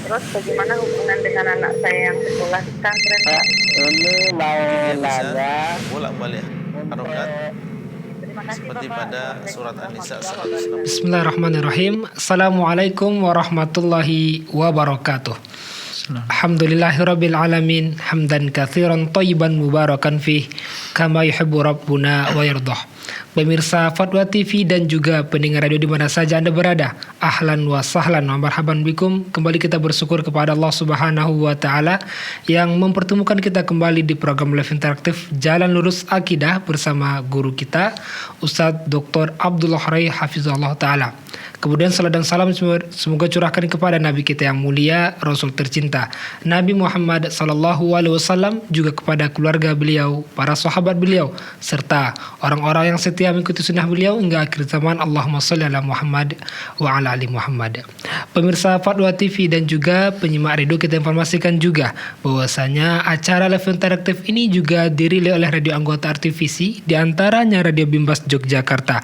Terus bagaimana hubungan dengan anak saya yang sekolah di pesantren? Pak, ini mau Dia bisa nanya bolak-balik harokat Terima kasih seperti Bapak. pada Assalamualaikum surat An-Nisa warahmatullahi wabarakatuh. 160. Bismillahirrahmanirrahim. Assalamualaikum warahmatullahi wabarakatuh. Alhamdulillahirabbil alamin, hamdan katsiran thayyiban mubarakan fih, kama yuhibbu rabbuna wa yardah. Pemirsa Fatwa TV dan juga pendengar radio di mana saja Anda berada, ahlan wa sahlan wa marhaban bikum. Kembali kita bersyukur kepada Allah Subhanahu wa taala yang mempertemukan kita kembali di program live interaktif Jalan Lurus Akidah bersama guru kita Ustadz Dr. Abdullah Rai Hafizahullah taala. Kemudian salam dan salam semoga curahkan kepada Nabi kita yang mulia, Rasul tercinta Nabi Muhammad sallallahu alaihi wasallam, juga kepada keluarga beliau, para sahabat beliau, serta orang-orang yang setia mengikuti sunnah beliau hingga akhir zaman. Allahumma shalli ala Muhammad wa ala ali Muhammad. Pemirsa Fatwa TV dan juga penyimak radio, kita informasikan juga bahwasanya acara live interaktif ini juga dirilis oleh radio anggota RTVC, di antaranya Radio Bimbas Yogyakarta,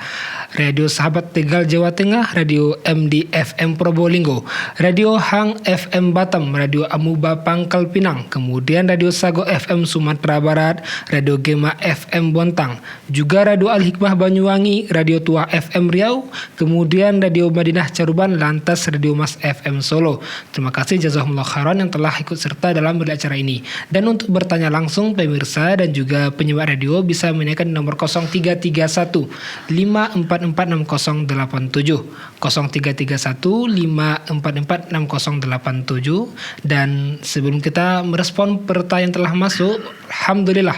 Radio Sahabat Tegal Jawa Tengah, Radio MD FM Probolinggo, Radio Hang FM Batam, Radio Amuba Pangkal Pinang, kemudian Radio Sago FM Sumatera Barat, Radio Gema FM Bontang, juga Radio Al Hikmah Banyuwangi, Radio Tua FM Riau, kemudian Radio Madinah Caruban, lantas Radio Mas FM Solo. Terima kasih jazakumullah khairan yang telah ikut serta dalam acara ini. Dan untuk bertanya langsung pemirsa dan juga penyimak radio bisa menanyakan di nomor 0331 5446087 0331 5446087. Dan sebelum kita merespon pertanyaan yang telah masuk, Alhamdulillah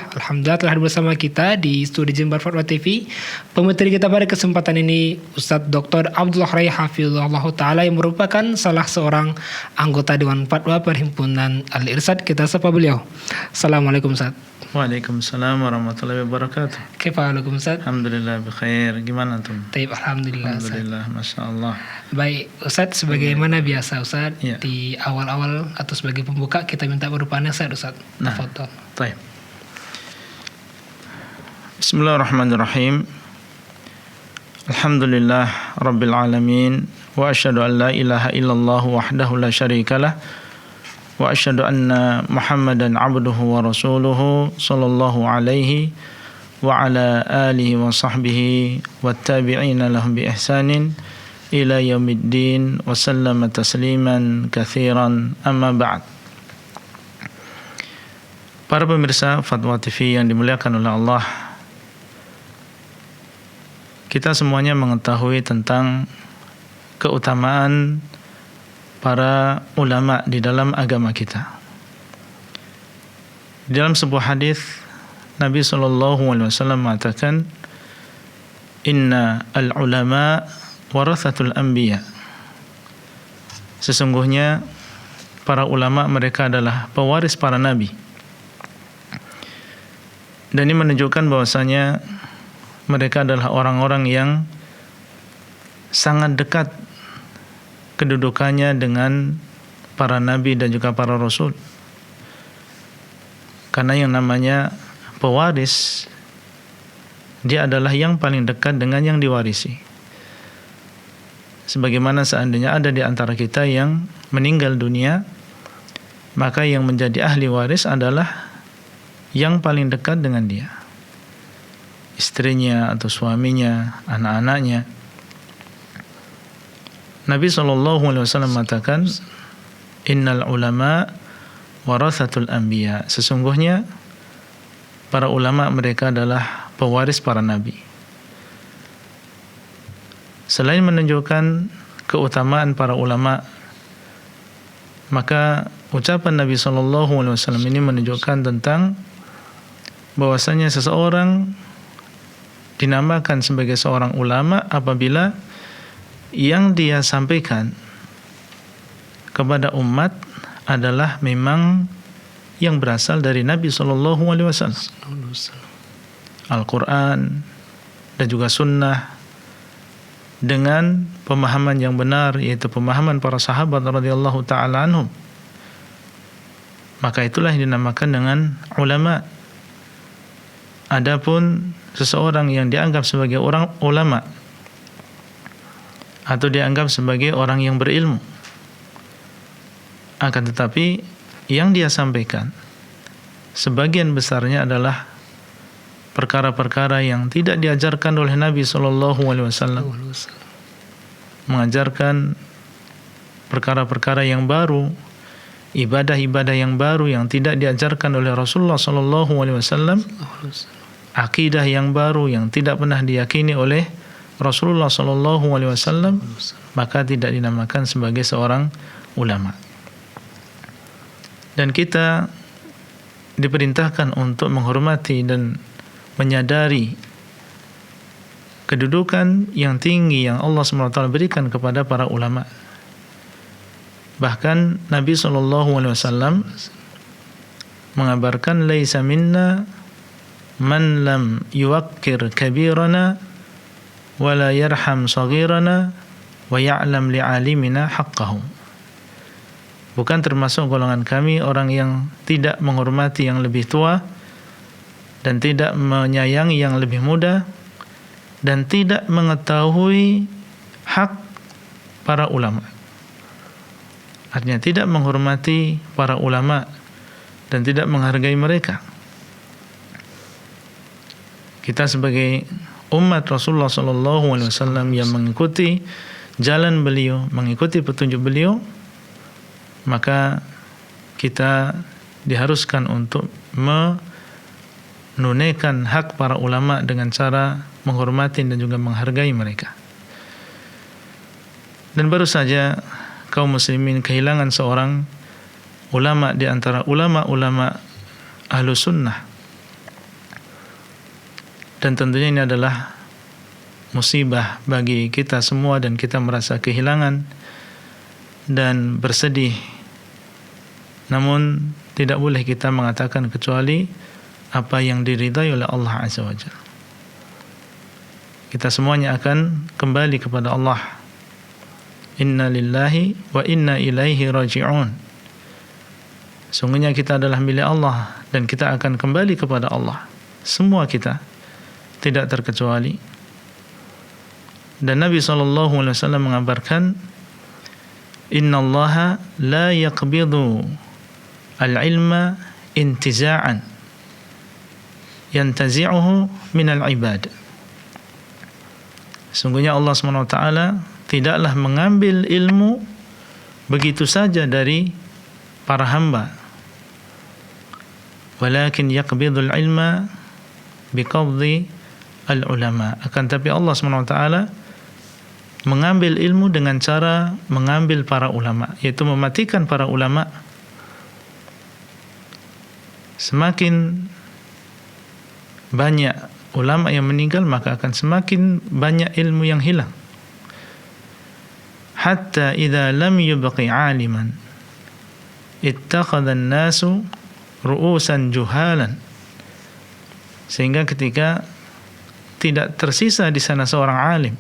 telah bersama kita di studio Jember Fatwa TV pemateri kita pada kesempatan ini Ustadz Dr. Abdullah Rai Hafizahullah taala yang merupakan salah seorang anggota Dewan Fatwa Perhimpunan Al-Irsyad. Kita sapa beliau. Assalamualaikum Ustadz. Waalaikumsalam warahmatullahi wabarakatuh. Kaifahalukum Ustadz? Alhamdulillah bikhair. Gimana antum? Taib, alhamdulillah. Alhamdulillah, masya Allah. Baik Ustadz, sebagaimana biasa Ustadz, Ya. di awal-awal atau sebagai pembuka kita minta berupa nasihat Ustadz. Nah. Tafadhol. Baik. Bismillahirrahmanirrahim. Alhamdulillah Rabbil Alamin. Wa asyhadu an la ilaha illallah wahdahu la syarikalah. Wa asyhadu anna Muhammadan abduhu wa rasuluhu sallallahu alaihi wa ala alihi wa sahbihi wa tabi'ina lahum bi ihsanin ila yaumiddin wa sallama tasliman katsiran, amma ba'd. Para pemirsa Fatwa TV yang dimuliakan oleh Allah, kita semuanya mengetahui tentang keutamaan para ulama di dalam agama kita. Di dalam sebuah hadis Nabi SAW mengatakan, Inna al-ulama warathatul anbiya. Sesungguhnya para ulama mereka adalah pewaris para nabi. Dan ini menunjukkan bahwasanya mereka adalah orang-orang yang sangat dekat kedudukannya dengan para nabi dan juga para rasul. Karena yang namanya pewaris, dia adalah yang paling dekat dengan yang diwarisi. Sebagaimana seandainya ada di antara kita yang meninggal dunia, maka yang menjadi ahli waris adalah yang paling dekat dengan dia, istrinya atau suaminya, anak-anaknya. Nabi SAW mengatakan, Innal ulama warathatul anbiya. Sesungguhnya para ulama mereka adalah pewaris para nabi. Selain menunjukkan keutamaan para ulama, maka ucapan Nabi SAW ini menunjukkan tentang bahwasanya seseorang dinamakan sebagai seorang ulama apabila yang dia sampaikan kepada umat adalah memang yang berasal dari Nabi SAW, Al-Quran dan juga Sunnah, dengan pemahaman yang benar, yaitu pemahaman para sahabat radhiyallahu ta'ala anhum. Maka itulah yang dinamakan dengan ulama. Adapun seseorang yang dianggap sebagai orang ulama atau dianggap sebagai orang yang berilmu, Akan tetapi yang dia sampaikan sebagian besarnya adalah perkara-perkara yang tidak diajarkan oleh Nabi SAW. Mengajarkan perkara-perkara yang baru, ibadah-ibadah yang baru yang tidak diajarkan oleh Rasulullah SAW, akidah yang baru yang tidak pernah diyakini oleh Rasulullah SAW, maka tidak dinamakan sebagai seorang ulama. Dan kita diperintahkan untuk menghormati dan menyadari kedudukan yang tinggi yang Allah SWT berikan kepada para ulama. Bahkan Nabi SAW mengabarkan, laisa minna man lam yuwakkir kabirana wa la yarham saghirana wa ya'lam li'alimina haqqahu. Bukan termasuk golongan kami orang yang tidak menghormati yang lebih tua dan tidak menyayangi yang lebih muda dan tidak mengetahui hak para ulama. Artinya tidak menghormati para ulama dan tidak menghargai mereka. Kita sebagai umat Rasulullah SAW yang mengikuti jalan beliau, mengikuti petunjuk beliau, maka kita diharuskan untuk menunaikan hak para ulama dengan cara menghormati dan juga menghargai mereka. Dan baru saja kaum muslimin kehilangan seorang ulama di antara ulama-ulama ahlu sunnah. Dan tentunya ini adalah musibah bagi kita semua dan kita merasa kehilangan dan bersedih. Namun tidak boleh kita mengatakan kecuali apa yang diridai oleh Allah Azza wa Jalla. Kita semuanya akan kembali kepada Allah. Inna lillahi wa inna ilaihi raji'un. Sungguhnya kita adalah milik Allah dan kita akan kembali kepada Allah. Semua kita tidak terkecuali. Dan Nabi SAW mengabarkan, Inna Allaha la yaqbidu al-ilma intiza'an yantazi'uhu minal ibad. Sungguhnya Allah SWT tidaklah mengambil ilmu begitu saja dari para hamba, walakin yaqbidul ilma biqabdi al-ulama. Akan tapi Allah SWT mengambil ilmu dengan cara mengambil para ulama, yaitu mematikan para ulama. Semakin banyak ulama yang meninggal, maka akan semakin banyak ilmu yang hilang. Hatta idza lam yubqi 'aliman ittakhadha an-nasu ru'usan juhalan. Sehingga ketika tidak tersisa di sana seorang alim,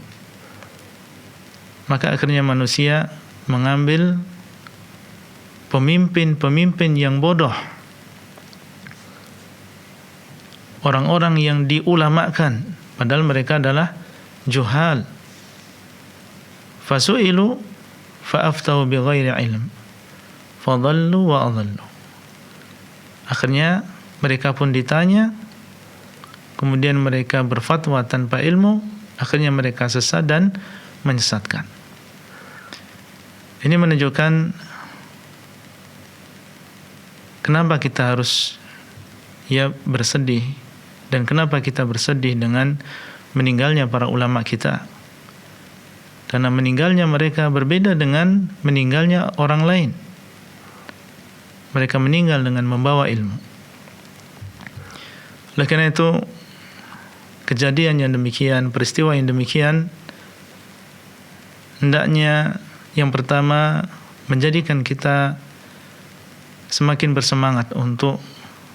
maka akhirnya manusia mengambil pemimpin-pemimpin yang bodoh, orang-orang yang diulamakan padahal mereka adalah juhal. Fasu'ilu fa'aftau bighairi ilm fadallu wa adallu. Akhirnya mereka pun ditanya, kemudian mereka berfatwa tanpa ilmu, akhirnya mereka sesat dan menyesatkan. Ini menunjukkan kenapa kita harus bersedih, dan kenapa kita bersedih dengan meninggalnya para ulama kita. Karena meninggalnya mereka berbeda dengan meninggalnya orang lain. Mereka meninggal dengan membawa ilmu. Oleh karena itu, kejadian yang demikian, peristiwa yang demikian, hendaknya yang pertama menjadikan kita semakin bersemangat untuk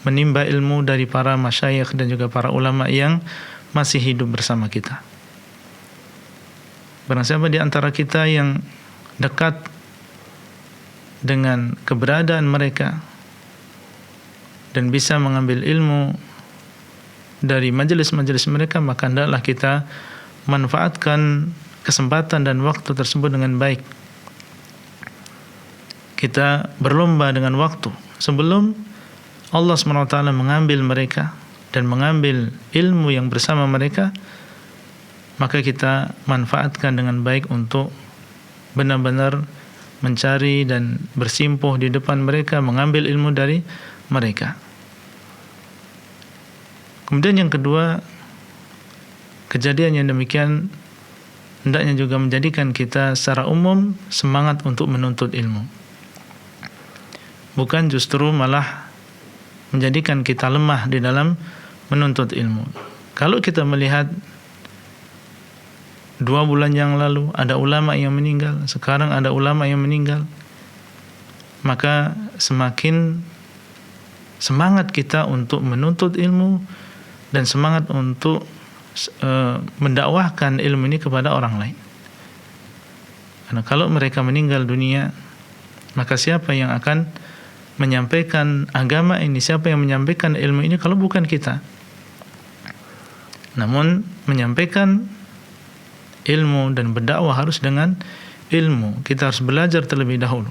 menimba ilmu dari para masyayikh dan juga para ulama yang masih hidup bersama kita. Barang siapa di antara kita yang dekat dengan keberadaan mereka dan bisa mengambil ilmu dari majelis-majelis mereka, maka hendaklah kita manfaatkan kesempatan dan waktu tersebut dengan baik. kita berlomba dengan waktu sebelum Allah SWT mengambil mereka dan mengambil ilmu yang bersama mereka, maka kita manfaatkan dengan baik untuk benar-benar mencari dan bersimpuh di depan mereka, mengambil ilmu dari mereka. Kemudian yang kedua, kejadian yang demikian hendaknya juga menjadikan kita secara umum semangat untuk menuntut ilmu. Bukan justru malah menjadikan kita lemah di dalam menuntut ilmu. Kalau kita melihat 2 bulan yang lalu ada ulama yang meninggal, sekarang ada ulama yang meninggal, maka semakin semangat kita untuk menuntut ilmu dan semangat untuk mendakwahkan ilmu ini kepada orang lain. Karena kalau mereka meninggal dunia, maka siapa yang akan menyampaikan agama ini, siapa yang menyampaikan ilmu ini kalau bukan kita? Namun menyampaikan ilmu dan berdakwah harus dengan ilmu. Kita harus belajar terlebih dahulu.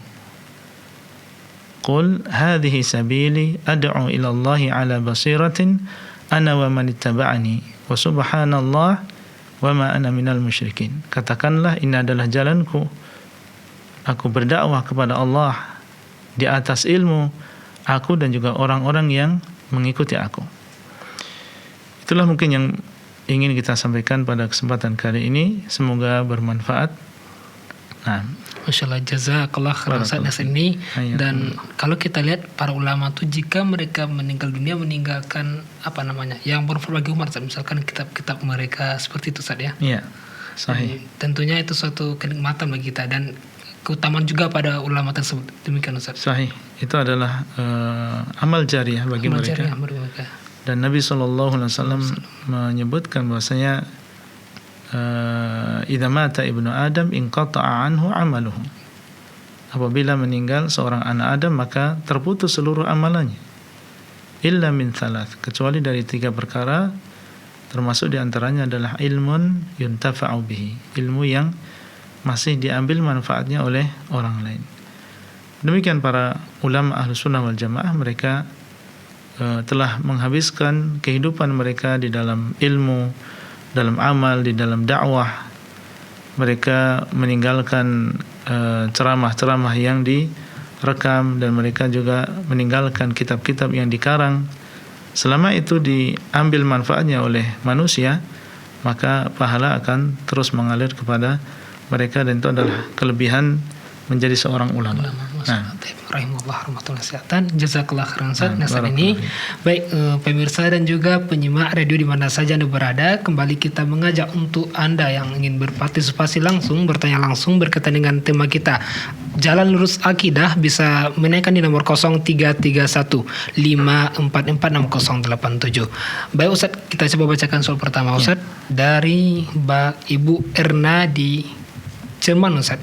Qul hadhihi sabili ad'u ila Allah ala basiratin ana wa man ittaba'ani wa subhanallah wa ma ana minal musyrikin. Katakanlah, ini adalah jalanku. Aku berdakwah kepada Allah di atas ilmu, aku dan juga orang-orang yang mengikuti aku. Itulah mungkin yang ingin kita sampaikan pada kesempatan kali ini. Semoga bermanfaat. Nah, Masya Allah, jazakallah khairan Ustaz ini. Dan kalau kita lihat para ulama itu jika mereka meninggal dunia meninggalkan yang bermanfaat bagi umat, misalkan kitab-kitab mereka seperti itu Ustaz ya. Iya, sahih. Tentunya itu suatu kenikmatan bagi kita dan keutamaan juga pada ulama tersebut. Demikian Ustaz. Sahih. Itu adalah amal jariyah bagi mereka. Dan Nabi SAW menyebutkan bahwasanya idza mata ibnu Adam inqata'a anhu amaluhu. Apabila meninggal seorang anak Adam maka terputus seluruh amalannya. Illa min thalath, kecuali dari 3 perkara, termasuk diantaranya adalah ilmun yuntafa'u bihi, ilmu yang masih diambil manfaatnya oleh orang lain. Demikian para ulama Ahlus Sunnah wal Jamaah, mereka telah menghabiskan kehidupan mereka di dalam ilmu, dalam amal, di dalam dakwah. Mereka meninggalkan ceramah-ceramah yang direkam dan mereka juga meninggalkan kitab-kitab yang dikarang. Selama itu diambil manfaatnya oleh manusia, maka pahala akan terus mengalir kepada mereka, dan itu adalah kelebihan menjadi seorang ulama. Rahimahullah rahmatullahi wabarakatuh. Jazakallah khairan Ustaz. Saat ini baik pemirsa dan juga penyimak radio di mana saja Anda berada, kembali kita mengajak untuk Anda yang ingin berpartisipasi langsung, bertanya langsung berkaitan dengan tema kita Jalan Lurus Akidah, bisa menaikkan di nomor 0331 5446087. Baik Ustaz, kita coba bacakan soal pertama Ustaz dari Ibu Erna di Jerman Ustaz.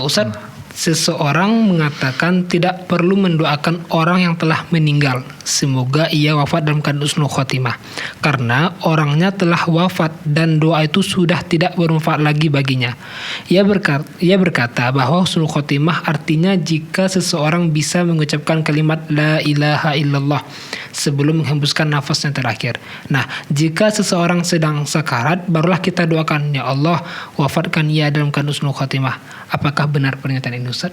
Ustaz, seseorang mengatakan tidak perlu mendoakan orang yang telah meninggal, semoga ia wafat dalam keadaan husnul khotimah, karena orangnya telah wafat dan doa itu sudah tidak bermanfaat lagi baginya. Ia berkata bahwa husnul khotimah artinya jika seseorang bisa mengucapkan kalimat la ilaha illallah sebelum menghembuskan nafasnya terakhir. Nah, jika seseorang sedang sakarat, barulah kita doakan, ya Allah, wafatkan ia dalam keadaan husnul khotimah. Apakah benar pernyataan ini Ustaz?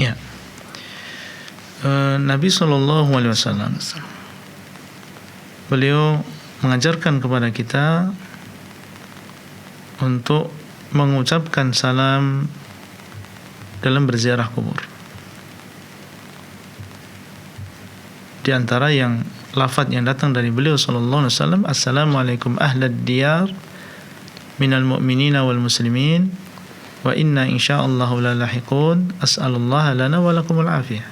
Ya. Nabi SAW beliau mengajarkan kepada kita untuk mengucapkan salam dalam berziarah kubur. Di antara yang lafaz yang datang dari beliau SAW, Assalamualaikum ahlad diyar minal mu'minina wal muslimin wa inna insya'allahu la lahiqun as'alullaha lana wa lakumul afiyah.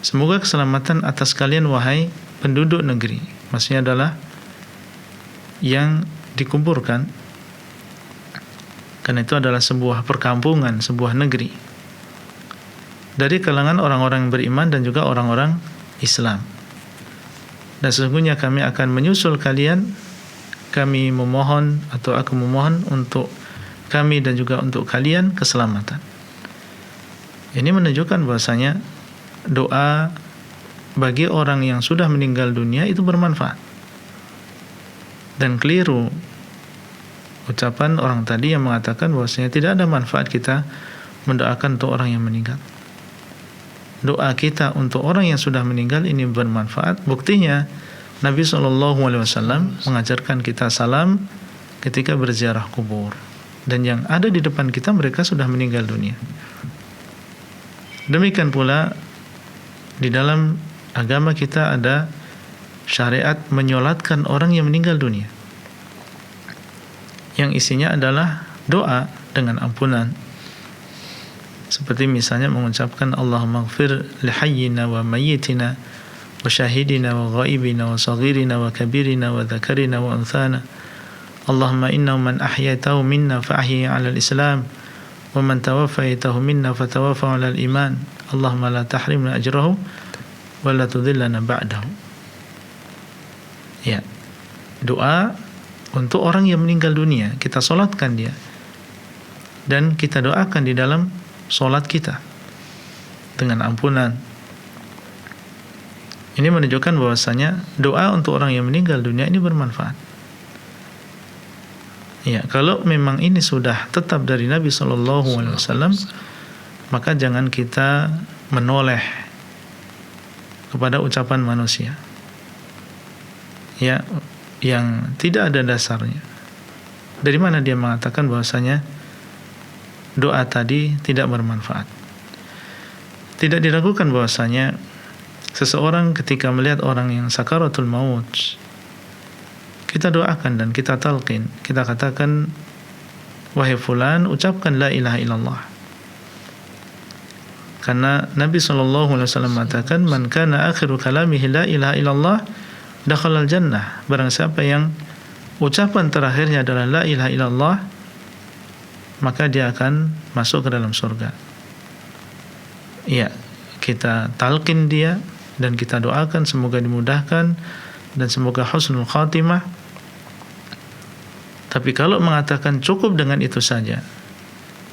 Semoga keselamatan atas kalian wahai penduduk negeri. Maksudnya adalah yang dikuburkan, karena itu adalah sebuah perkampungan, sebuah negeri dari kalangan orang-orang yang beriman dan juga orang-orang Islam. Dan sesungguhnya kami akan menyusul kalian. Kami memohon atau aku memohon untuk kami dan juga untuk kalian keselamatan. Ini menunjukkan bahwasanya doa bagi orang yang sudah meninggal dunia itu bermanfaat. Dan keliru ucapan orang tadi yang mengatakan bahwasanya tidak ada manfaat kita mendoakan untuk orang yang meninggal. Doa kita untuk orang yang sudah meninggal ini bermanfaat. Buktinya Nabi SAW mengajarkan kita salam ketika berziarah kubur, dan yang ada di depan kita mereka sudah meninggal dunia. Demikian pula di dalam agama kita ada syariat menyolatkan orang yang meninggal dunia, yang isinya adalah doa dengan ampunan. Seperti misalnya mengucapkan Allahumma ighfir li hayyina wa mayyitina wa syahidina wa ghaibina wa saghirina wa kabirina wa dzakarina wa unthana. Allahumma innahu man ahyaytahu minna fa ahyi 'ala al-islam wa man tawaffaytahu minna fa tawaffa 'ala al-iman. Allahumma la tahrimna ajrahu wa la tudhillana ba'dahu. Ya. Doa untuk orang yang meninggal dunia, kita salatkan dia dan kita doakan di dalam salat kita dengan ampunan. Ini menunjukkan bahwasanya doa untuk orang yang meninggal dunia ini bermanfaat. Ya, kalau memang ini sudah tetap dari Nabi SAW, maka jangan kita menoleh kepada ucapan manusia, ya, yang tidak ada dasarnya. Dari mana dia mengatakan bahwasanya doa tadi tidak bermanfaat? Tidak diragukan bahwasanya seseorang ketika melihat orang yang sakaratul maut, kita doakan dan kita talqin, kita katakan, wahai fulan, ucapkan la ilaha illallah. Karena Nabi SAW mengatakan, man kana akhiru kalamihi la ilaha illallah dakhalal jannah. Barang siapa yang ucapan terakhirnya adalah la ilaha illallah, maka dia akan masuk ke dalam surga. Ya, kita talqin dia dan kita doakan semoga dimudahkan dan semoga husnul khatimah. Tapi kalau mengatakan cukup dengan itu saja,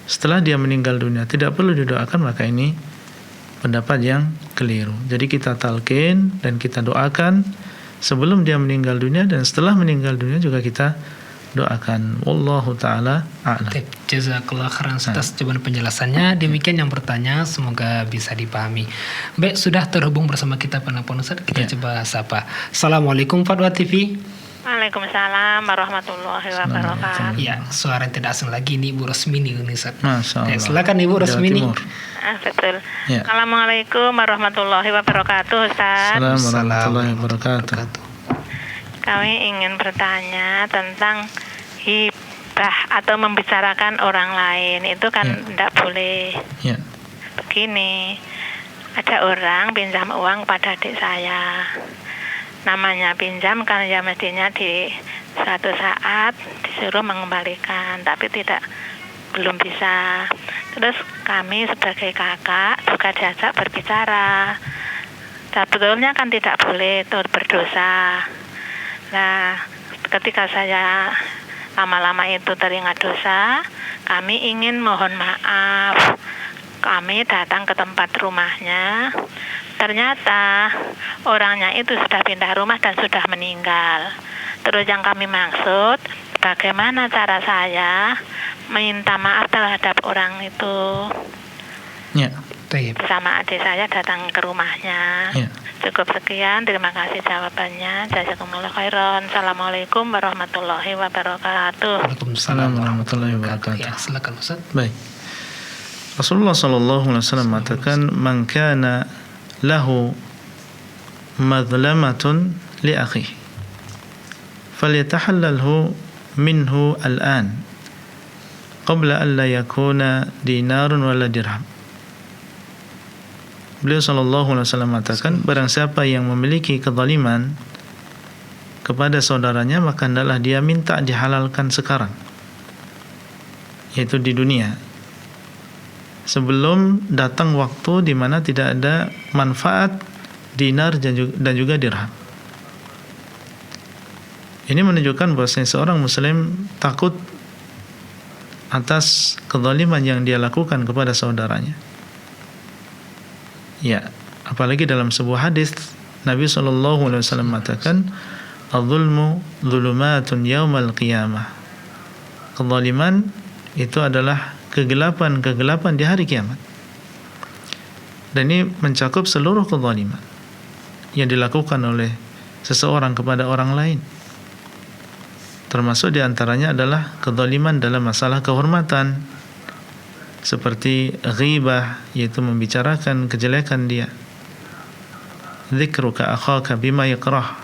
setelah dia meninggal dunia tidak perlu didoakan, maka ini pendapat yang keliru. Jadi kita talqin dan kita doakan sebelum dia meninggal dunia, dan setelah meninggal dunia juga kita doakan. Wallahu ta'ala a'lam. Jazakallah khairan atas jawaban penjelasannya. Demikian yang bertanya, semoga bisa dipahami. Baik, sudah terhubung bersama kita penelpon Ustaz. Kita coba sapa. Assalamualaikum Fatwa TV. Waalaikumsalam warahmatullahi wabarakatuh. Ya, suara yang tidak asing lagi ini Ibu Rosmini Ustaz. Masya Allah. Ya, silakan Ibu Rosmini. Betul. Ya. Assalamualaikum warahmatullahi wabarakatuh, Ustaz. Assalamualaikum warahmatullahi wabarakatuh. Kami ingin bertanya tentang hibah atau membicarakan orang lain. Itu kan tidak boleh. Ya. Begini, ada orang pinjam uang pada adik saya. Namanya pinjam kan ya mestinya di suatu saat disuruh mengembalikan, tapi belum bisa. Terus kami sebagai kakak juga diajak berbicara. Sebetulnya kan tidak boleh, itu berdosa. Nah, ketika saya lama-lama itu teringat dosa, kami ingin mohon maaf. Kami datang ke tempat rumahnya. Ternyata orangnya itu sudah pindah rumah dan sudah meninggal. Terus yang kami maksud, bagaimana cara saya minta maaf terhadap orang itu? Ya. Bersama adik saya datang ke rumahnya. Ya. Cukup sekian, terima kasih jawabannya. Jazakumullah khairan. Assalamualaikum warahmatullahi wabarakatuh. Waalaikumsalam warahmatullahi wabarakatuh. Ya, silakan Ustaz. Baik. Rasulullah sallallahu alaihi wasallam mengatakan, man kana lahu madlamatun li akhihi falyatahallalhu minhu al-an qabla an la yakuna dinarun wala dirham. Beliau sallallahu alaihi wasallam mengatakan, barang siapa yang memiliki kezaliman kepada saudaranya, maka hendaklah dia minta dihalalkan sekarang, yaitu di dunia, sebelum datang waktu di mana tidak ada manfaat dinar dan juga dirham. Ini menunjukkan bahwa seorang muslim takut atas kezaliman yang dia lakukan kepada saudaranya. Ya, apalagi dalam sebuah hadis Nabi SAW mengatakan, "Al-zulmu zulumatun yaumal qiyamah." Kezaliman itu adalah kegelapan-kegelapan di hari kiamat. Dan ini mencakup seluruh kezaliman yang dilakukan oleh seseorang kepada orang lain. Termasuk diantaranya adalah kezaliman dalam masalah kehormatan, seperti ghibah, yaitu membicarakan kejelekan dia. Dzikruka akhaka bima yakrah,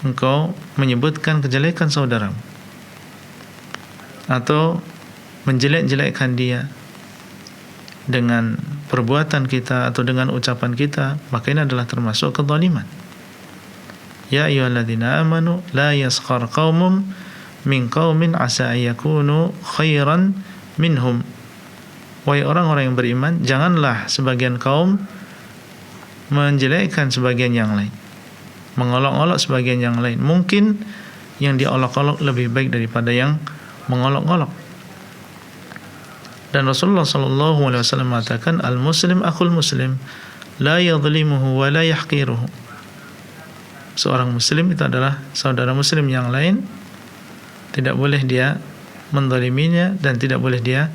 engkau menyebutkan kejelekan saudaramu, atau menjelek-jelekkan dia dengan perbuatan kita atau dengan ucapan kita, maka ini adalah termasuk kezaliman. Ya ayyuhalladzina amanu la yaskhar qaumum min qaumin asa ayyakunu khairan minhum. Wahai orang-orang yang beriman, janganlah sebagian kaum menjelekkan sebagian yang lain, mengolok-olok sebagian yang lain. Mungkin yang diolok-olok lebih baik daripada yang mengolok-olok. Dan Rasulullah SAW mengatakan, al-muslim akhul muslim, la yadhlimuhu wa la yahqiruhu. Seorang muslim itu adalah saudara muslim yang lain, tidak boleh dia menzaliminya dan tidak boleh dia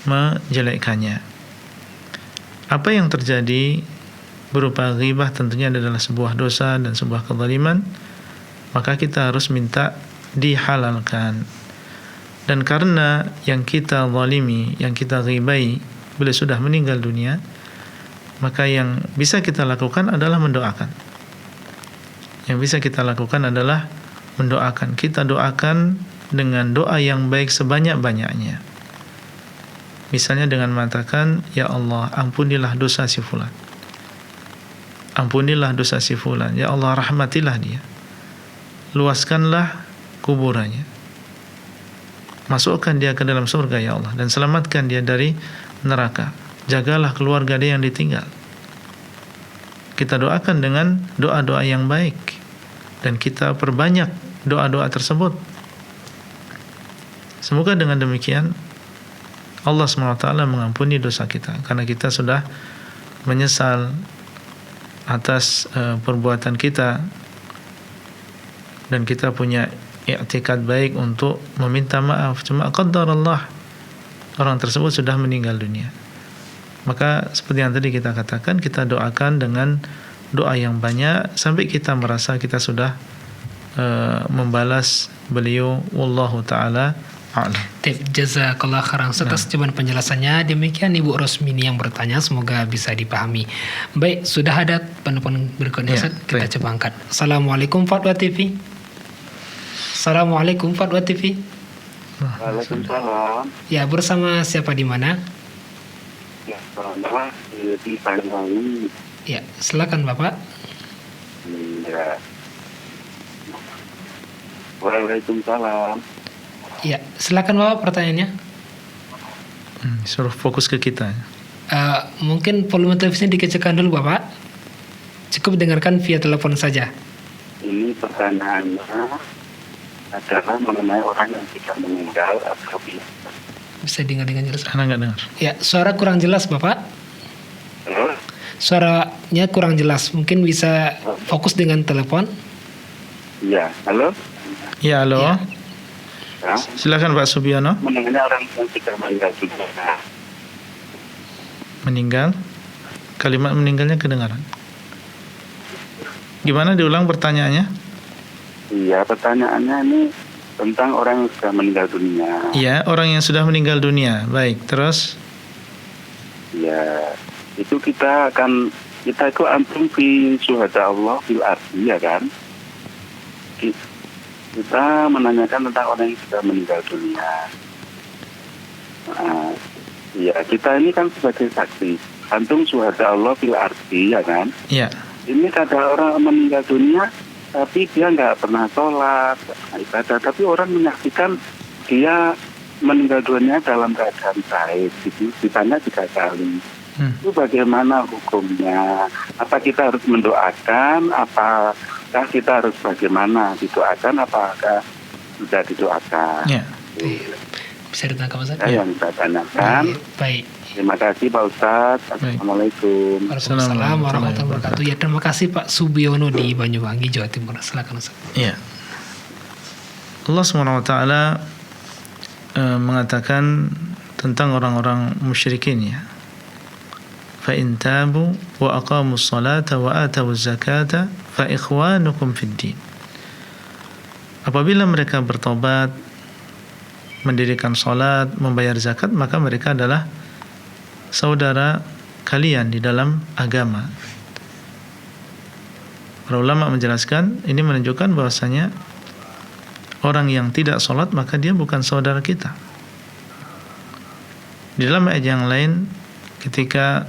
menjelekkannya. Apa yang terjadi berupa ghibah tentunya adalah sebuah dosa dan sebuah kezaliman, maka kita harus minta dihalalkan. Dan karena yang kita zalimi, yang kita ghibai, bila sudah meninggal dunia, maka yang bisa kita lakukan adalah mendoakan. Yang bisa kita lakukan adalah mendoakan. Kita doakan dengan doa yang baik sebanyak-banyaknya. Misalnya dengan mengatakan, ya Allah, ampunilah dosa si fulan. Ampunilah dosa si fulan. Ya Allah, rahmatilah dia. Luaskanlah kuburannya. Masukkan dia ke dalam surga ya Allah, dan selamatkan dia dari neraka. Jagalah keluarga dia yang ditinggal. Kita doakan dengan doa-doa yang baik, dan kita perbanyak doa-doa tersebut. Semoga dengan demikian Allah SWT mengampuni dosa kita, karena kita sudah menyesal atas perbuatan kita, dan kita punya i'tikad baik untuk meminta maaf. Cuma qadarullah, orang tersebut sudah meninggal dunia. Maka seperti yang tadi kita katakan, kita doakan dengan doa yang banyak sampai kita merasa kita sudah membalas beliau. Wallahu taala a'lam. Jazakallah khairan atas jawaban penjelasannya. Demikian Ibu Rosmini yang bertanya, semoga bisa dipahami. Baik, sudah ada penelpon berikutnya, Ya, kita coba angkat. Assalamualaikum Fatwa TV. Assalamualaikum Fatwa TV. Waalaikumsalam. Ya, bersama siapa di mana? Ya, nama di Banyuwangi. Ya, silakan Bapak. Ya. Waalaikumsalam. Ya, silakan Bapak pertanyaannya. Suruh fokus ke kita. Mungkin volume televisinya dikecilkan dulu Bapak. Cukup dengarkan via telepon saja. Ini pertanyaannya adalah mengenai orang yang tidak meninggal atau Bisa dengar dengan jelas? Anak nggak dengar. Ya, suara kurang jelas Bapak. Halo? Suaranya kurang jelas. Mungkin bisa fokus dengan telepon. Iya, halo? Ya, halo. Ya. Ya. Silakan Pak Subiono. Mengenai orang yang tidak meninggal dunia. Meninggal. Kalimat meninggalnya kedengaran. Gimana, diulang pertanyaannya? Iya, pertanyaannya ini tentang orang yang sudah meninggal dunia. Ya, orang yang sudah meninggal dunia. Baik, terus? Ya, itu kita itu antum fi syuhada Allah fil ardi, ya kan? Kita menanyakan tentang orang yang sudah meninggal dunia. Nah, ya, kita ini kan sebagai saksi. Antum syuhada Allah fil ardi, ya kan? Ya. Ini ada orang meninggal dunia, tapi dia nggak pernah sholat, ibadah, tapi orang menyaksikan dia meninggal dunia dalam keadaan baik, gitu, ditanya 3 kali. Itu bagaimana hukumnya? Apa kita harus mendoakan? Apakah kita harus bagaimana didoakan? Apakah sudah didoakan? Ya. Bisa ditangkap Ustaz? Yang saya tanyakan. Baik. Terima kasih Pak Ustadz. Assalamualaikum. Waalaikumsalam warahmatullahi wabarakatuh. Ya, terima kasih Pak Subiono di Banyuwangi, Jawa Timur. Silakan Ustaz. Ya. Allah SWT mengatakan tentang orang-orang musyrikin ya. Fa in tabu wa aqamus salata wa atawuz zakata fa ikhwanukum fid din. Apabila mereka bertobat, mendirikan salat, membayar zakat, maka mereka adalah saudara kalian di dalam agama. Para ulama menjelaskan ini menunjukkan bahwasanya orang yang tidak salat maka dia bukan saudara kita. Di dalam ayat yang lain ketika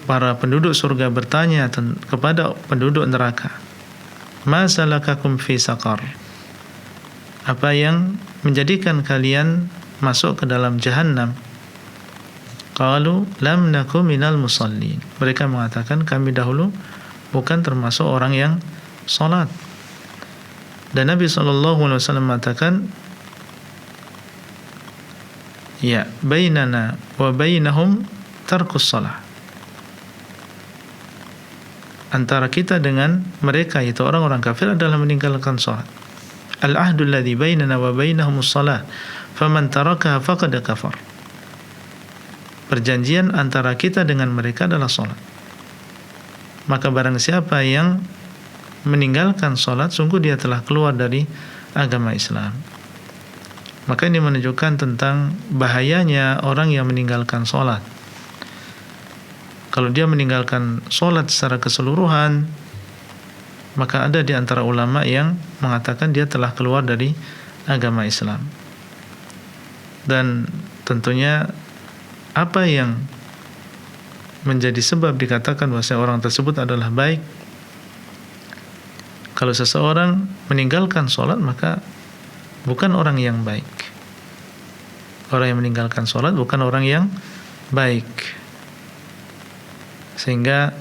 para penduduk surga bertanya kepada penduduk neraka, "Ma salakakum fi saqar?" Apa yang menjadikan kalian masuk ke dalam jahanam? Qalu lam naku minal musallin. Mereka mengatakan kami dahulu bukan termasuk orang yang salat. Dan Nabi SAW mengatakan, ya, bainana wa bainahum tarkus salah. Antara kita dengan mereka, yaitu orang-orang kafir, adalah meninggalkan salat. Al-ahdu alladhi bainana wa bainahumus salah, faman tarakaha faqad kafar. Perjanjian antara kita dengan mereka adalah salat. Maka barang siapa yang meninggalkan salat, sungguh dia telah keluar dari agama Islam. Maka ini menunjukkan tentang bahayanya orang yang meninggalkan salat. Kalau dia meninggalkan salat secara keseluruhan, maka ada di antara ulama yang mengatakan dia telah keluar dari agama Islam. Dan tentunya apa yang menjadi sebab dikatakan bahwa orang tersebut adalah baik? Kalau seseorang meninggalkan salat, maka bukan orang yang baik. Orang yang meninggalkan salat bukan orang yang baik. Sehingga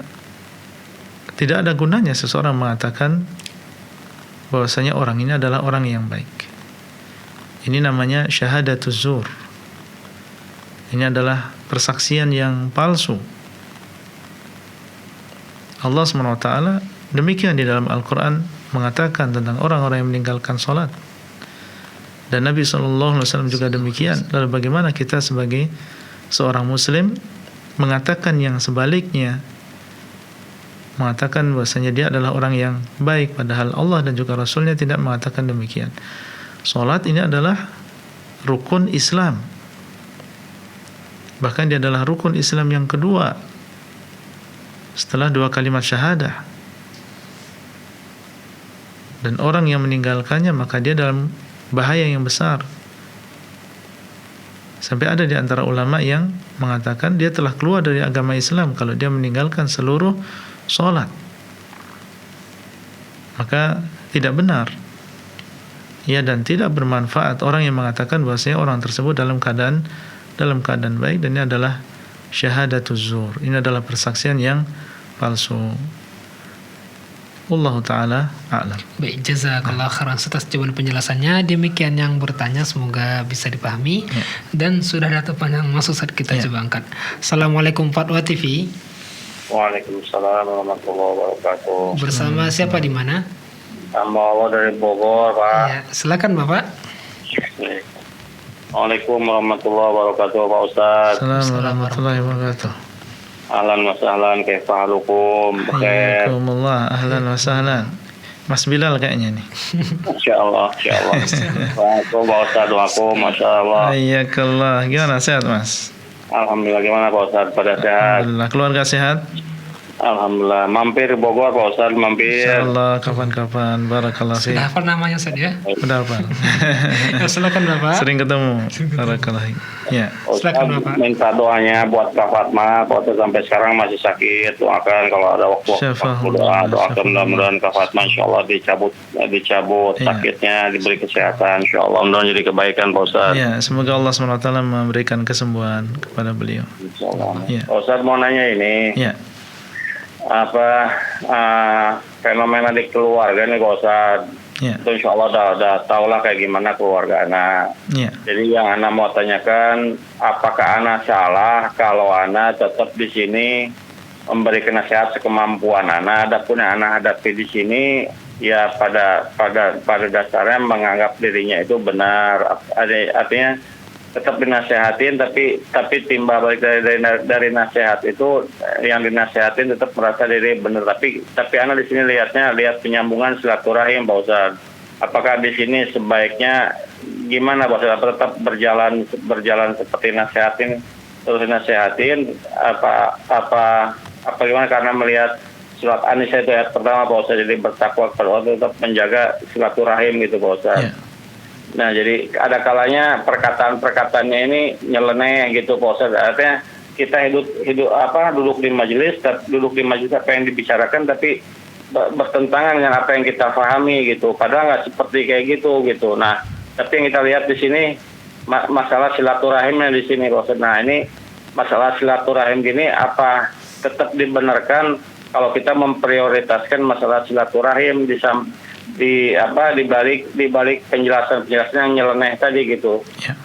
tidak ada gunanya seseorang mengatakan bahwasanya orang ini adalah orang yang baik. Ini namanya syahadatuz zur. Ini adalah persaksian yang palsu. Allah SWT demikian di dalam Al-Quran mengatakan tentang orang-orang yang meninggalkan salat. Dan Nabi SAW juga demikian. Lalu bagaimana kita sebagai seorang muslim mengatakan yang sebaliknya, mengatakan bahwasanya dia adalah orang yang baik, padahal Allah dan juga Rasulnya tidak mengatakan demikian. Salat ini adalah rukun Islam, bahkan dia adalah rukun Islam yang kedua setelah dua kalimat syahadah. Dan orang yang meninggalkannya maka dia dalam bahaya yang besar. Sampai ada di antara ulama yang mengatakan dia telah keluar dari agama Islam kalau dia meninggalkan seluruh salat. Maka tidak benar. Ya, dan tidak bermanfaat orang yang mengatakan bahwasanya orang tersebut dalam keadaan baik, dan ini adalah syahadatuz zur. Ini adalah persaksian yang palsu. Wallahu ta'ala a'lam. Baik, jazakallah khairan atas jawaban penjelasannya. Demikian yang bertanya, semoga bisa dipahami. Dan sudah ada telepon yang masuk saat kita coba angkat. Assalamualaikum Fatwa TV. Waalaikumsalam warahmatullahi wabarakatuh. Bersama siapa di mana? Hamba Allah dari Bogor, Pak. Ya, silakan Bapak. Waalaikumsalam warahmatullahi wabarakatuh, Pak Ustaz. Assalamualaikum warahmatullahi wabarakatuh. Ahlan wa sahlan, kaifahalukum? Bukhair. Waalaikumsalam, ahlan wa sahlan. Mas Bilal kayaknya nih. Insyaallah, insyaallah. Waalaikumsalam Pak Ustaz, waalaikumsalam, masyaallah. Hayyakallah. Gimana, sehat Mas? Alhamdulillah, gimana Pak Ustaz? Pada sehat? Alhamdulillah. Keluarga sehat? Alhamdulillah. Mampir ke Bogor Pak Ustaz, mampir. Insyaallah kapan-kapan. Barakallah fiik. Sudah apa namanya Ustaz ya? Sudah apa? Ya, silakan Bapak. Sering ketemu. Barakallah. Ya. Ustaz Silakan, Bapak. minta doanya buat Kak Fatma. Kak Ustaz sampai sekarang masih sakit. Doakan kalau ada waktu Syafahullah. doakan mudah-mudahan Kak Fatma insyaallah dicabut Ya. sakitnya, diberi kesehatan insyaallah, mudah-mudahan jadi kebaikan Pak Ustaz. Ya, semoga Allah SWT memberikan kesembuhan kepada beliau. Insyaallah. Ya. Pak Ustaz mau nanya ini. Ya. Apa fenomena di keluarga nih Pak Ustaz, Ya. Itu insya Allah udah tahu lah kayak gimana keluarga anak. Ya. Jadi yang anak mau tanyakan, apakah anak salah kalau anak tetap di sini memberikan nasihat sekemampuan anak. Adapun yang anak hadapi di sini, ya pada dasarnya menganggap dirinya itu benar. Artinya tetap dinasehatin, tapi timbal balik dari nasihat itu, yang dinasehatin tetap merasa diri benar. Tapi anak di sini lihat penyambungan silaturahim, Pak Ustadz. Apakah di sini sebaiknya gimana, Pak Ustadz? Tetap berjalan seperti nasihatin, terus nasihatin apa gimana, karena melihat surat An-Nisa itu ayat pertama, Pak Ustadz, jadi bertakwa kepada Allah, tetap menjaga silaturahim gitu, Pak Ustadz. Yeah. Nah, jadi ada kalanya perkataannya ini nyeleneh gitu, Pak Ustadz. Artinya kita duduk di majelis apa yang dibicarakan, tapi bertentangan dengan apa yang kita pahami gitu. Padahal nggak seperti kayak gitu. Nah, tapi yang kita lihat di sini masalah silaturahimnya di sini, Pak Ustadz. Nah, ini masalah silaturahim gini, apa tetap dibenarkan kalau kita memprioritaskan masalah silaturahim di balik penjelasan yang nyeleneh tadi gitu. Ya.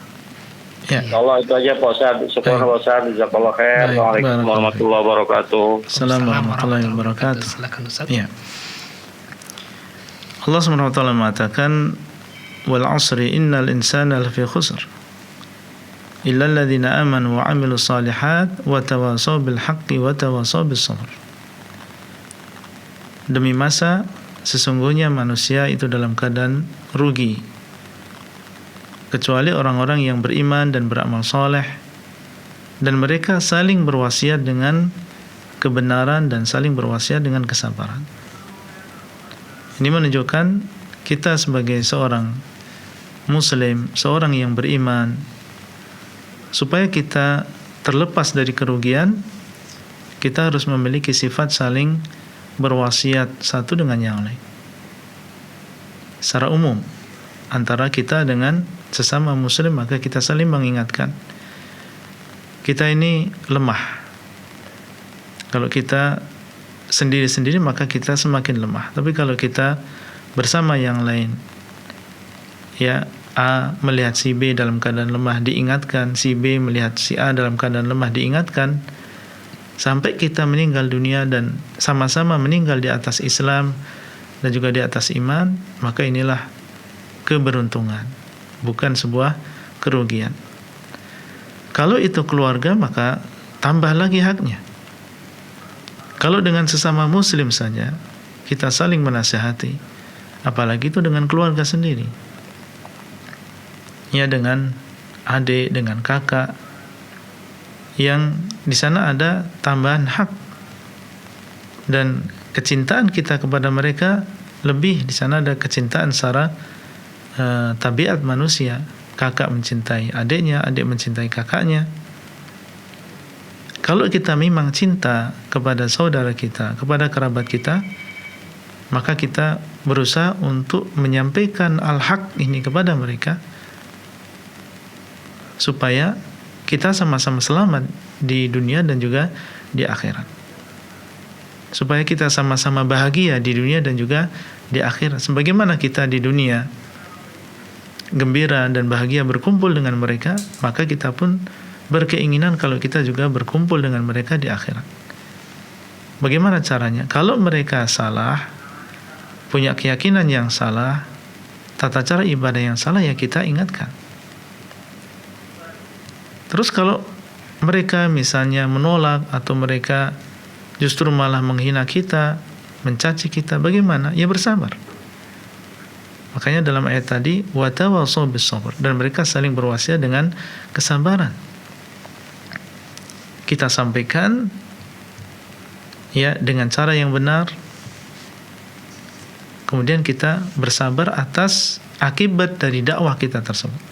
Ya. Allah itu aja, Pak Ustadz. Syukur Pak Ustadz. Jazakallah khair. Assalamualaikum warahmatullahi wabarakatuh. Assalamualaikum warahmatullahi wabarakatuh. Silakan Ustaz. Ya. Allah SWT mengatakan, wal 'asri innal insana lafi khusr illa alladziina aamanu wa 'amilus shalihat wa tawashaw bil haqqi wa tawashaw bis sabr. Demi masa, sesungguhnya manusia itu dalam keadaan rugi, kecuali orang-orang yang beriman dan beramal soleh, dan mereka saling berwasiat dengan kebenaran dan saling berwasiat dengan kesabaran. Ini menunjukkan kita sebagai seorang muslim, seorang yang beriman, supaya kita terlepas dari kerugian, kita harus memiliki sifat saling berwasiat satu dengan yang lain. Secara umum, antara kita dengan sesama muslim, maka kita saling mengingatkan. Kita ini lemah. Kalau kita sendiri-sendiri, maka kita semakin lemah. Tapi kalau kita bersama yang lain, ya, A melihat si B dalam keadaan lemah, diingatkan. Si B melihat si A dalam keadaan lemah, diingatkan. Sampai kita meninggal dunia dan sama-sama meninggal di atas Islam dan juga di atas iman, maka inilah keberuntungan, bukan sebuah kerugian. Kalau itu keluarga, maka tambah lagi haknya. Kalau dengan sesama muslim saja kita saling menasihati, apalagi itu dengan keluarga sendiri. Ya, dengan adik, dengan kakak, yang di sana ada tambahan hak dan kecintaan kita kepada mereka lebih. Di sana ada kecintaan secara tabiat manusia. Kakak mencintai adiknya, adik mencintai kakaknya. Kalau kita memang cinta kepada saudara kita, kepada kerabat kita, maka kita berusaha untuk menyampaikan al-haq ini kepada mereka, supaya kita sama-sama selamat di dunia dan juga di akhirat. Supaya kita sama-sama bahagia di dunia dan juga di akhirat. Sebagaimana kita di dunia gembira dan bahagia berkumpul dengan mereka, maka kita pun berkeinginan kalau kita juga berkumpul dengan mereka di akhirat. Bagaimana caranya? Kalau mereka salah, punya keyakinan yang salah, tata cara ibadah yang salah, ya kita ingatkan. Terus kalau mereka misalnya menolak atau mereka justru malah menghina kita, mencaci kita, bagaimana? Ya bersabar. Makanya dalam ayat tadi, wa tawashaw bis sabr, dan mereka saling berwasiat dengan kesabaran. Kita sampaikan ya dengan cara yang benar, kemudian kita bersabar atas akibat dari dakwah kita tersebut.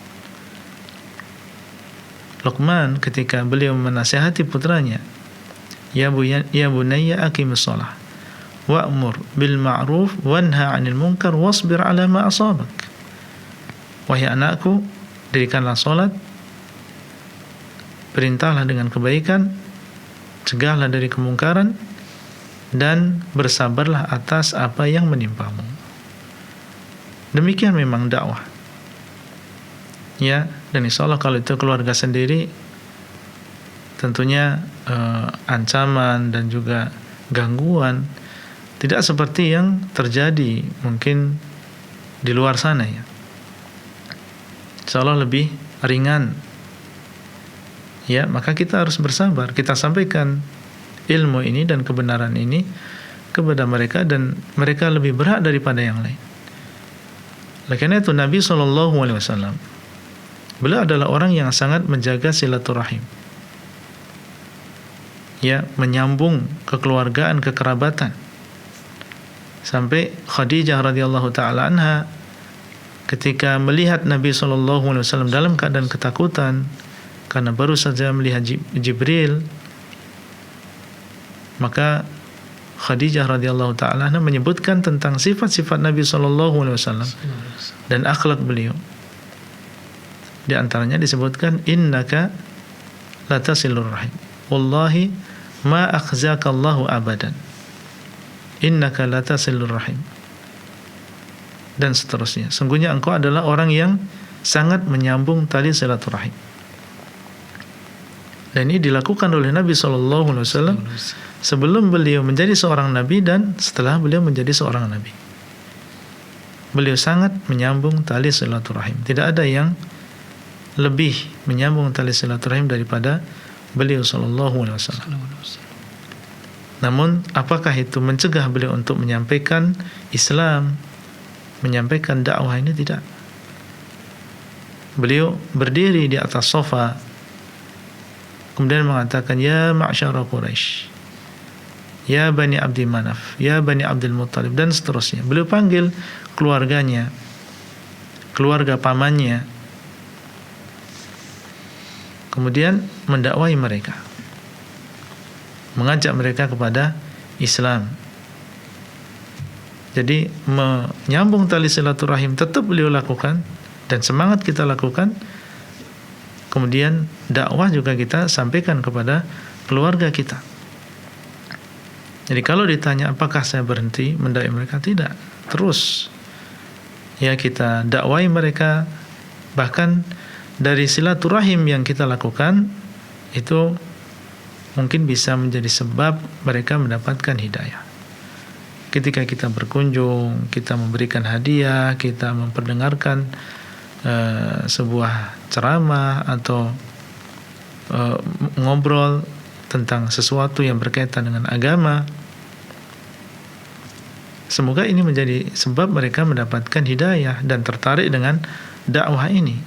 Luqman ketika beliau menasihati putranya, ya bunayya aqimus shalah wa'mur bil ma'ruf wanha 'anil munkar wasbir 'ala ma asabak. Wahai anakku, dirikanlah salat, perintahlah dengan kebaikan, cegahlah dari kemungkaran, dan bersabarlah atas apa yang menimpamu. Demikian memang dakwah. Ya, dan insya Allah kalau itu keluarga sendiri, tentunya ancaman dan juga gangguan tidak seperti yang terjadi mungkin di luar sana ya. Insya Allah lebih ringan. Ya, maka kita harus bersabar. Kita sampaikan ilmu ini dan kebenaran ini kepada mereka, dan mereka lebih berhak daripada yang lain. Oleh karena itu Nabi SAW, beliau adalah orang yang sangat menjaga silaturahim. Ya, menyambung kekeluargaan, kekerabatan. Sampai Khadijah radhiyallahu taala anha ketika melihat Nabi SAW dalam keadaan ketakutan karena baru saja melihat Jibril, maka Khadijah radhiyallahu taala anha menyebutkan tentang sifat-sifat Nabi SAW dan akhlak beliau. Di antaranya disebutkan, innaka latasilur rahim, wallahi ma akhzakallahu abadan, innaka latasilur rahim, dan seterusnya. Sungguhnya engkau adalah orang yang sangat menyambung tali silaturahim. Dan ini dilakukan oleh Nabi SAW sebelum beliau menjadi seorang nabi dan setelah beliau menjadi seorang nabi. Beliau sangat menyambung tali silaturahim. Tidak ada yang lebih menyambung tali silaturahim daripada beliau SAW. Namun apakah itu mencegah beliau untuk menyampaikan Islam, menyampaikan dakwah? Ini tidak. Beliau berdiri di atas sofa kemudian mengatakan, ya ma'syara Quraisy, ya Bani Abdi Manaf, ya Bani Abdul Muttalib, dan seterusnya. Beliau panggil keluarganya, keluarga pamannya, kemudian mendakwai mereka, mengajak mereka kepada Islam. Jadi menyambung tali silaturahim tetap beliau lakukan dan semangat kita lakukan. Kemudian dakwah juga kita sampaikan kepada keluarga kita. Jadi kalau ditanya apakah saya berhenti mendakwai mereka, tidak. Terus ya kita dakwai mereka. Bahkan dari silaturahim yang kita lakukan itu mungkin bisa menjadi sebab mereka mendapatkan hidayah. Ketika kita berkunjung, kita memberikan hadiah, kita memperdengarkan sebuah ceramah atau ngobrol tentang sesuatu yang berkaitan dengan agama, semoga ini menjadi sebab mereka mendapatkan hidayah dan tertarik dengan dakwah ini.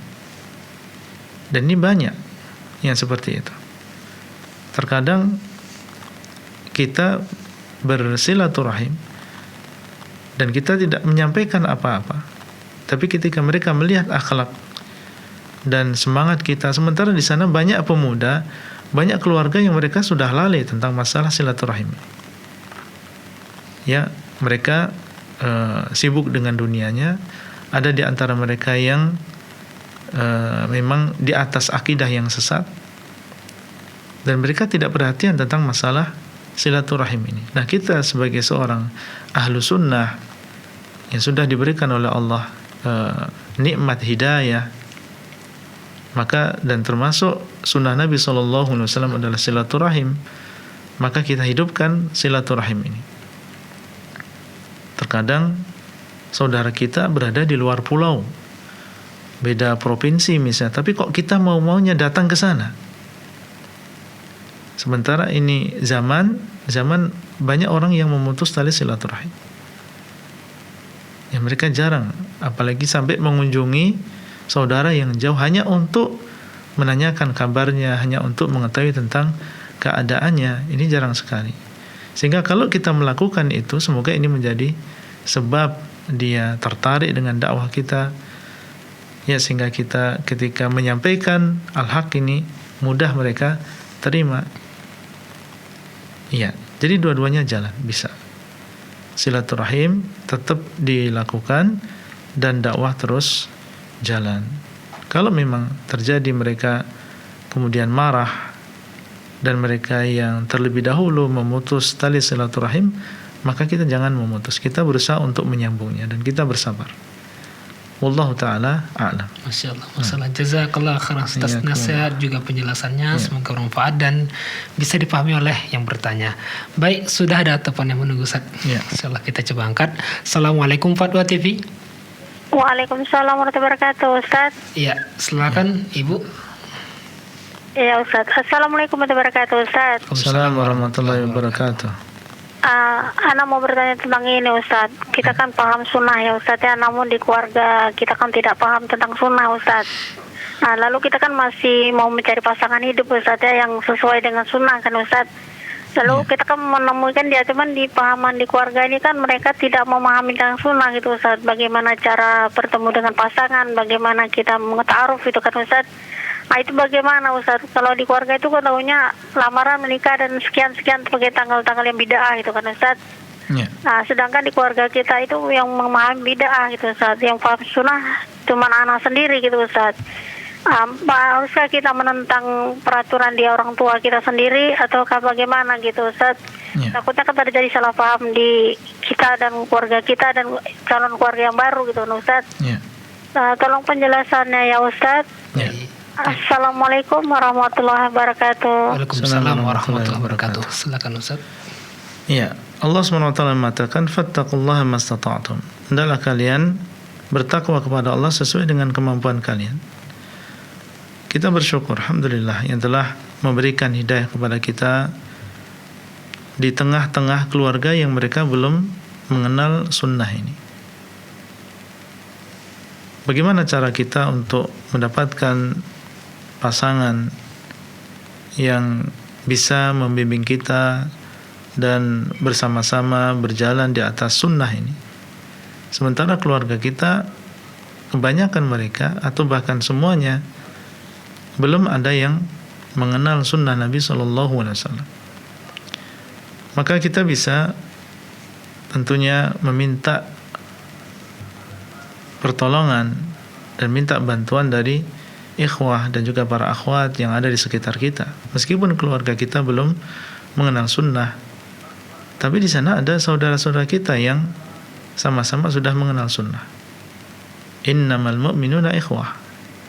Dan ini banyak yang seperti itu. Terkadang kita bersilaturahim dan kita tidak menyampaikan apa-apa, tapi ketika mereka melihat akhlak dan semangat kita, sementara di sana banyak pemuda, banyak keluarga yang mereka sudah lalai tentang masalah silaturahim. Ya, mereka sibuk dengan dunianya. Ada di antara mereka yang memang di atas akidah yang sesat, dan mereka tidak perhatian tentang masalah silaturahim ini. Nah, kita sebagai seorang ahlu sunnah yang sudah diberikan oleh Allah nikmat hidayah, maka dan termasuk sunnah Nabi SAW adalah silaturahim, maka kita hidupkan silaturahim ini. Terkadang saudara kita berada di luar pulau, beda provinsi misalnya, tapi kok kita mau-maunya datang ke sana. Sementara ini zaman banyak orang yang memutus tali silaturahim. Ya, mereka jarang, apalagi sampai mengunjungi saudara yang jauh hanya untuk menanyakan kabarnya, hanya untuk mengetahui tentang keadaannya. Ini jarang sekali. Sehingga kalau kita melakukan itu, semoga ini menjadi sebab dia tertarik dengan dakwah kita. Ya, sehingga kita ketika menyampaikan al-haq ini mudah mereka terima. Iya, jadi dua-duanya jalan, bisa. Silaturahim tetap dilakukan dan dakwah terus jalan. Kalau memang terjadi mereka kemudian marah dan mereka yang terlebih dahulu memutus tali silaturahim, maka kita jangan memutus. Kita berusaha untuk menyambungnya dan kita bersabar. Wallahu taala a'lam. Masya Allah, masalah jazakallah khairan atas Iya, nasihat juga penjelasannya. Semoga bermanfaat dan bisa dipahami oleh yang bertanya. Baik, sudah ada telepon yang menunggu Ustaz. Iya. Insyaallah kita coba angkat. Assalamualaikum Fatwa TV. Waalaikumsalam warahmatullahi wabarakatuh, Ustaz. Iya, silakan Ibu. Iya, Ustaz. Assalamualaikum warahmatullahi wabarakatuh, Ustaz. Assalamualaikum warahmatullahi wabarakatuh. Ana mau bertanya tentang ini, Ustaz. Kita kan paham sunnah ya, Ustaz ya. Namun di keluarga kita kan tidak paham tentang sunnah, Ustaz. Lalu kita kan masih mau mencari pasangan hidup, Ustaz ya, yang sesuai dengan sunnah kan, Ustaz. Lalu kita kan menemukan dia cuman di pahaman di keluarga ini kan mereka tidak memahami tentang sunnah gitu, Ustaz. Bagaimana cara bertemu dengan pasangan, bagaimana kita mengetaaruf itu kan, Ustaz. Itu bagaimana, Ustaz? Kalau di keluarga itu kan tahunya lamaran, menikah dan sekian-sekian sebagai tanggal-tanggal yang bid'ah gitu kan, Ustaz. Ya. Sedangkan di keluarga kita itu yang memahami bid'ah gitu, Ustaz. Yang paham sunnah cuma anak sendiri gitu, Ustaz. Haruskah kita menentang peraturan di orang tua kita sendiri ataukah bagaimana gitu, Ustaz? Ya. Takutnya kan terjadi salah paham di kita dan keluarga kita dan calon keluarga yang baru gitu, Ustaz. Ya. Tolong penjelasannya ya, Ustaz. Ya. Assalamualaikum warahmatullahi wabarakatuh. Waalaikumsalam warahmatullahi wabarakatuh. Silakan Ustaz. Ya, Allah SWT mengatakan fattaqullaha mastata'tum. Hendaklah kalian bertakwa kepada Allah sesuai dengan kemampuan kalian. Kita bersyukur alhamdulillah yang telah memberikan hidayah kepada kita di tengah-tengah keluarga yang mereka belum mengenal sunnah ini. Bagaimana cara kita untuk mendapatkan pasangan yang bisa membimbing kita dan bersama-sama berjalan di atas sunnah ini? Sementara keluarga kita, kebanyakan mereka atau bahkan semuanya belum ada yang mengenal sunnah Nabi SAW. Maka kita bisa tentunya meminta pertolongan dan minta bantuan dari ikhwah dan juga para akhwat yang ada di sekitar kita. Meskipun keluarga kita belum mengenal sunnah, tapi di sana ada saudara-saudara kita yang sama-sama sudah mengenal sunnah. Innamal mu'minuna ikhwah.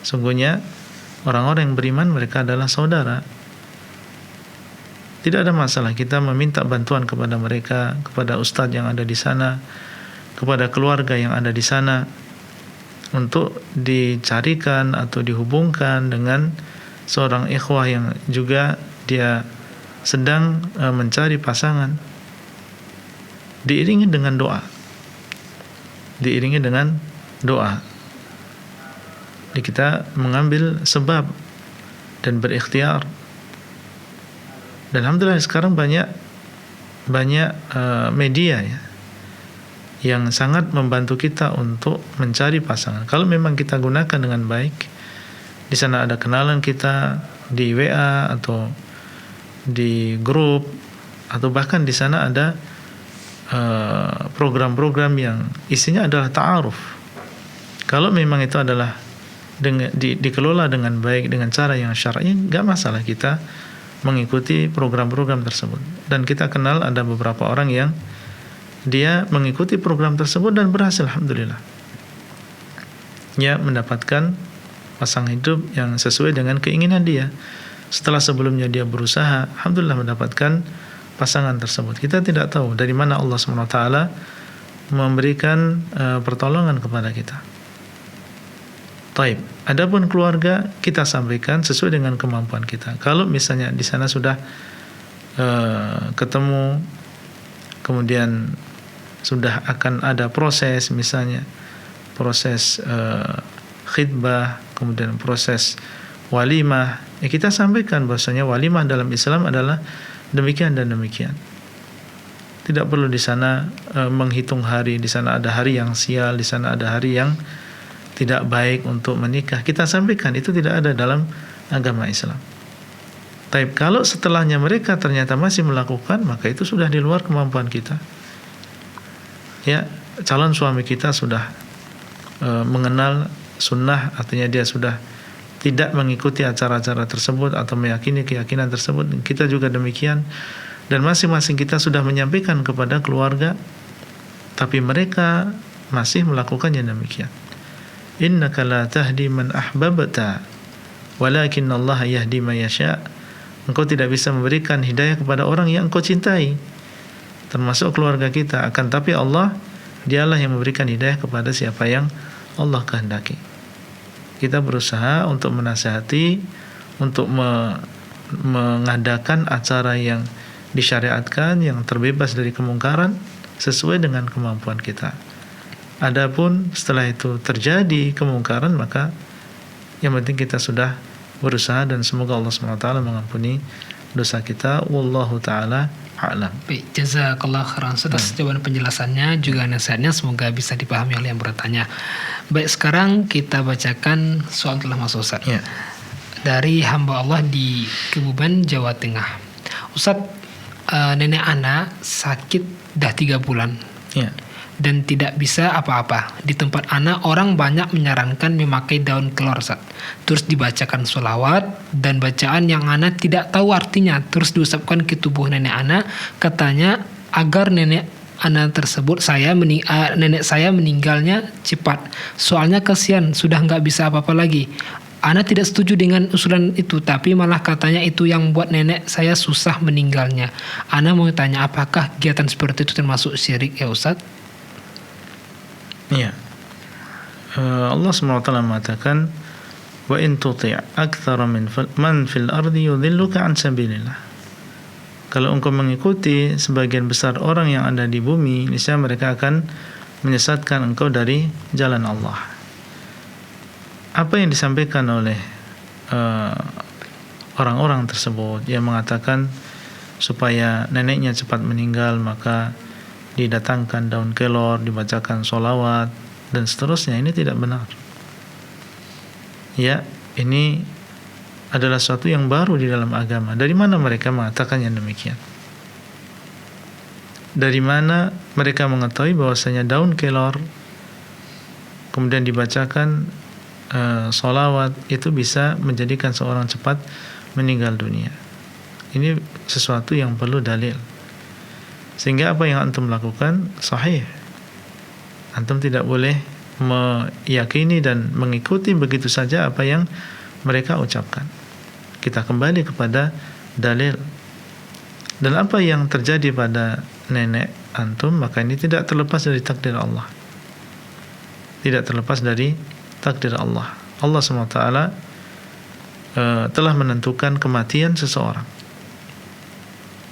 Sungguhnya orang-orang yang beriman mereka adalah saudara. Tidak ada masalah kita meminta bantuan kepada mereka, kepada ustadz yang ada di sana, kepada keluarga yang ada di sana, untuk dicarikan atau dihubungkan dengan seorang ikhwah yang juga dia sedang mencari pasangan, diiringi dengan doa. Jadi kita mengambil sebab dan berikhtiar. Dan alhamdulillah sekarang banyak media ya yang sangat membantu kita untuk mencari pasangan. Kalau memang kita gunakan dengan baik, di sana ada kenalan kita di WA atau di grup, atau bahkan di sana ada program-program yang isinya adalah ta'aruf. Kalau memang itu adalah dikelola dengan baik dengan cara yang syar'i, nggak masalah kita mengikuti program-program tersebut. Dan kita kenal ada beberapa orang yang dia mengikuti program tersebut dan berhasil, alhamdulillah. Ya, mendapatkan pasangan hidup yang sesuai dengan keinginan dia. Setelah sebelumnya dia berusaha, alhamdulillah mendapatkan pasangan tersebut. Kita tidak tahu dari mana Allah SWT memberikan pertolongan kepada kita. Taib. Adapun keluarga kita sampaikan sesuai dengan kemampuan kita. Kalau misalnya di sana sudah ketemu, kemudian sudah akan ada proses, misalnya proses khidbah, kemudian proses walimah, ya kita sampaikan bahwasanya walimah dalam Islam adalah demikian dan demikian. Tidak perlu di sana menghitung hari, di sana ada hari yang sial, di sana ada hari yang tidak baik untuk menikah. Kita sampaikan itu tidak ada dalam agama Islam. Tapi kalau setelahnya mereka ternyata masih melakukan, maka itu sudah di luar kemampuan kita. Ya, calon suami kita sudah mengenal sunnah, artinya dia sudah tidak mengikuti acara-acara tersebut atau meyakini keyakinan tersebut. Kita juga demikian, dan masing-masing kita sudah menyampaikan kepada keluarga, tapi mereka masih melakukannya demikian. innaka la tahdi man ahbabta walakin Allah yahdi man yasha. Engkau tidak bisa memberikan hidayah kepada orang yang engkau cintai, termasuk keluarga kita, akan tapi Allah, dialah yang memberikan hidayah kepada siapa yang Allah kehendaki. Kita berusaha untuk menasihati, untuk mengadakan acara yang disyariatkan, yang terbebas dari kemungkaran sesuai dengan kemampuan kita. Adapun setelah itu terjadi kemungkaran, maka yang penting kita sudah berusaha, dan semoga Allah SWT mengampuni dosa kita. Wallahu ta'ala a'lam. Baik, jazakallah khairan atas jawaban penjelasannya juga nasihatnya, semoga bisa dipahami oleh yang bertanya. Baik, sekarang kita bacakan soal telah masuk, Ustaz. Ya. Dari hamba Allah di Kebumen, Jawa Tengah. Ustaz, nenek ana sakit dah 3 bulan. Ya. Dan tidak bisa apa-apa. Di tempat anak orang banyak menyarankan memakai daun kelor, Ustaz. Terus dibacakan sholawat dan bacaan yang anak tidak tahu artinya. Terus diusapkan ke tubuh nenek anak. Katanya agar nenek anak tersebut nenek saya meninggalnya cepat. Soalnya kasihan sudah nggak bisa apa-apa lagi. Ana tidak setuju dengan usulan itu, tapi malah katanya itu yang buat nenek saya susah meninggalnya. Ana mau tanya, apakah kegiatan seperti itu termasuk syirik ya Ustaz? Ya. Allah SWT mengatakan, wa in tuti' aktsara man fil ardi yudhilluka an sabilillah. Kalau engkau mengikuti sebagian besar orang yang ada di bumi, niscaya mereka akan menyesatkan engkau dari jalan Allah. Apa yang disampaikan oleh orang-orang tersebut yang mengatakan supaya neneknya cepat meninggal, maka didatangkan daun kelor, dibacakan sholawat dan seterusnya, ini tidak benar. Ya, ini adalah sesuatu yang baru di dalam agama. Dari mana mereka mengatakan yang demikian? Dari mana mereka mengetahui bahwasanya daun kelor kemudian dibacakan sholawat itu bisa menjadikan seorang cepat meninggal dunia? Ini sesuatu yang perlu dalil. Sehingga apa yang antum lakukan sahih. Antum tidak boleh meyakini dan mengikuti begitu saja apa yang mereka ucapkan. Kita kembali kepada dalil. Dan apa yang terjadi pada nenek antum, maka ini tidak terlepas dari takdir Allah. Tidak terlepas dari takdir Allah. Allah SWT telah menentukan kematian seseorang.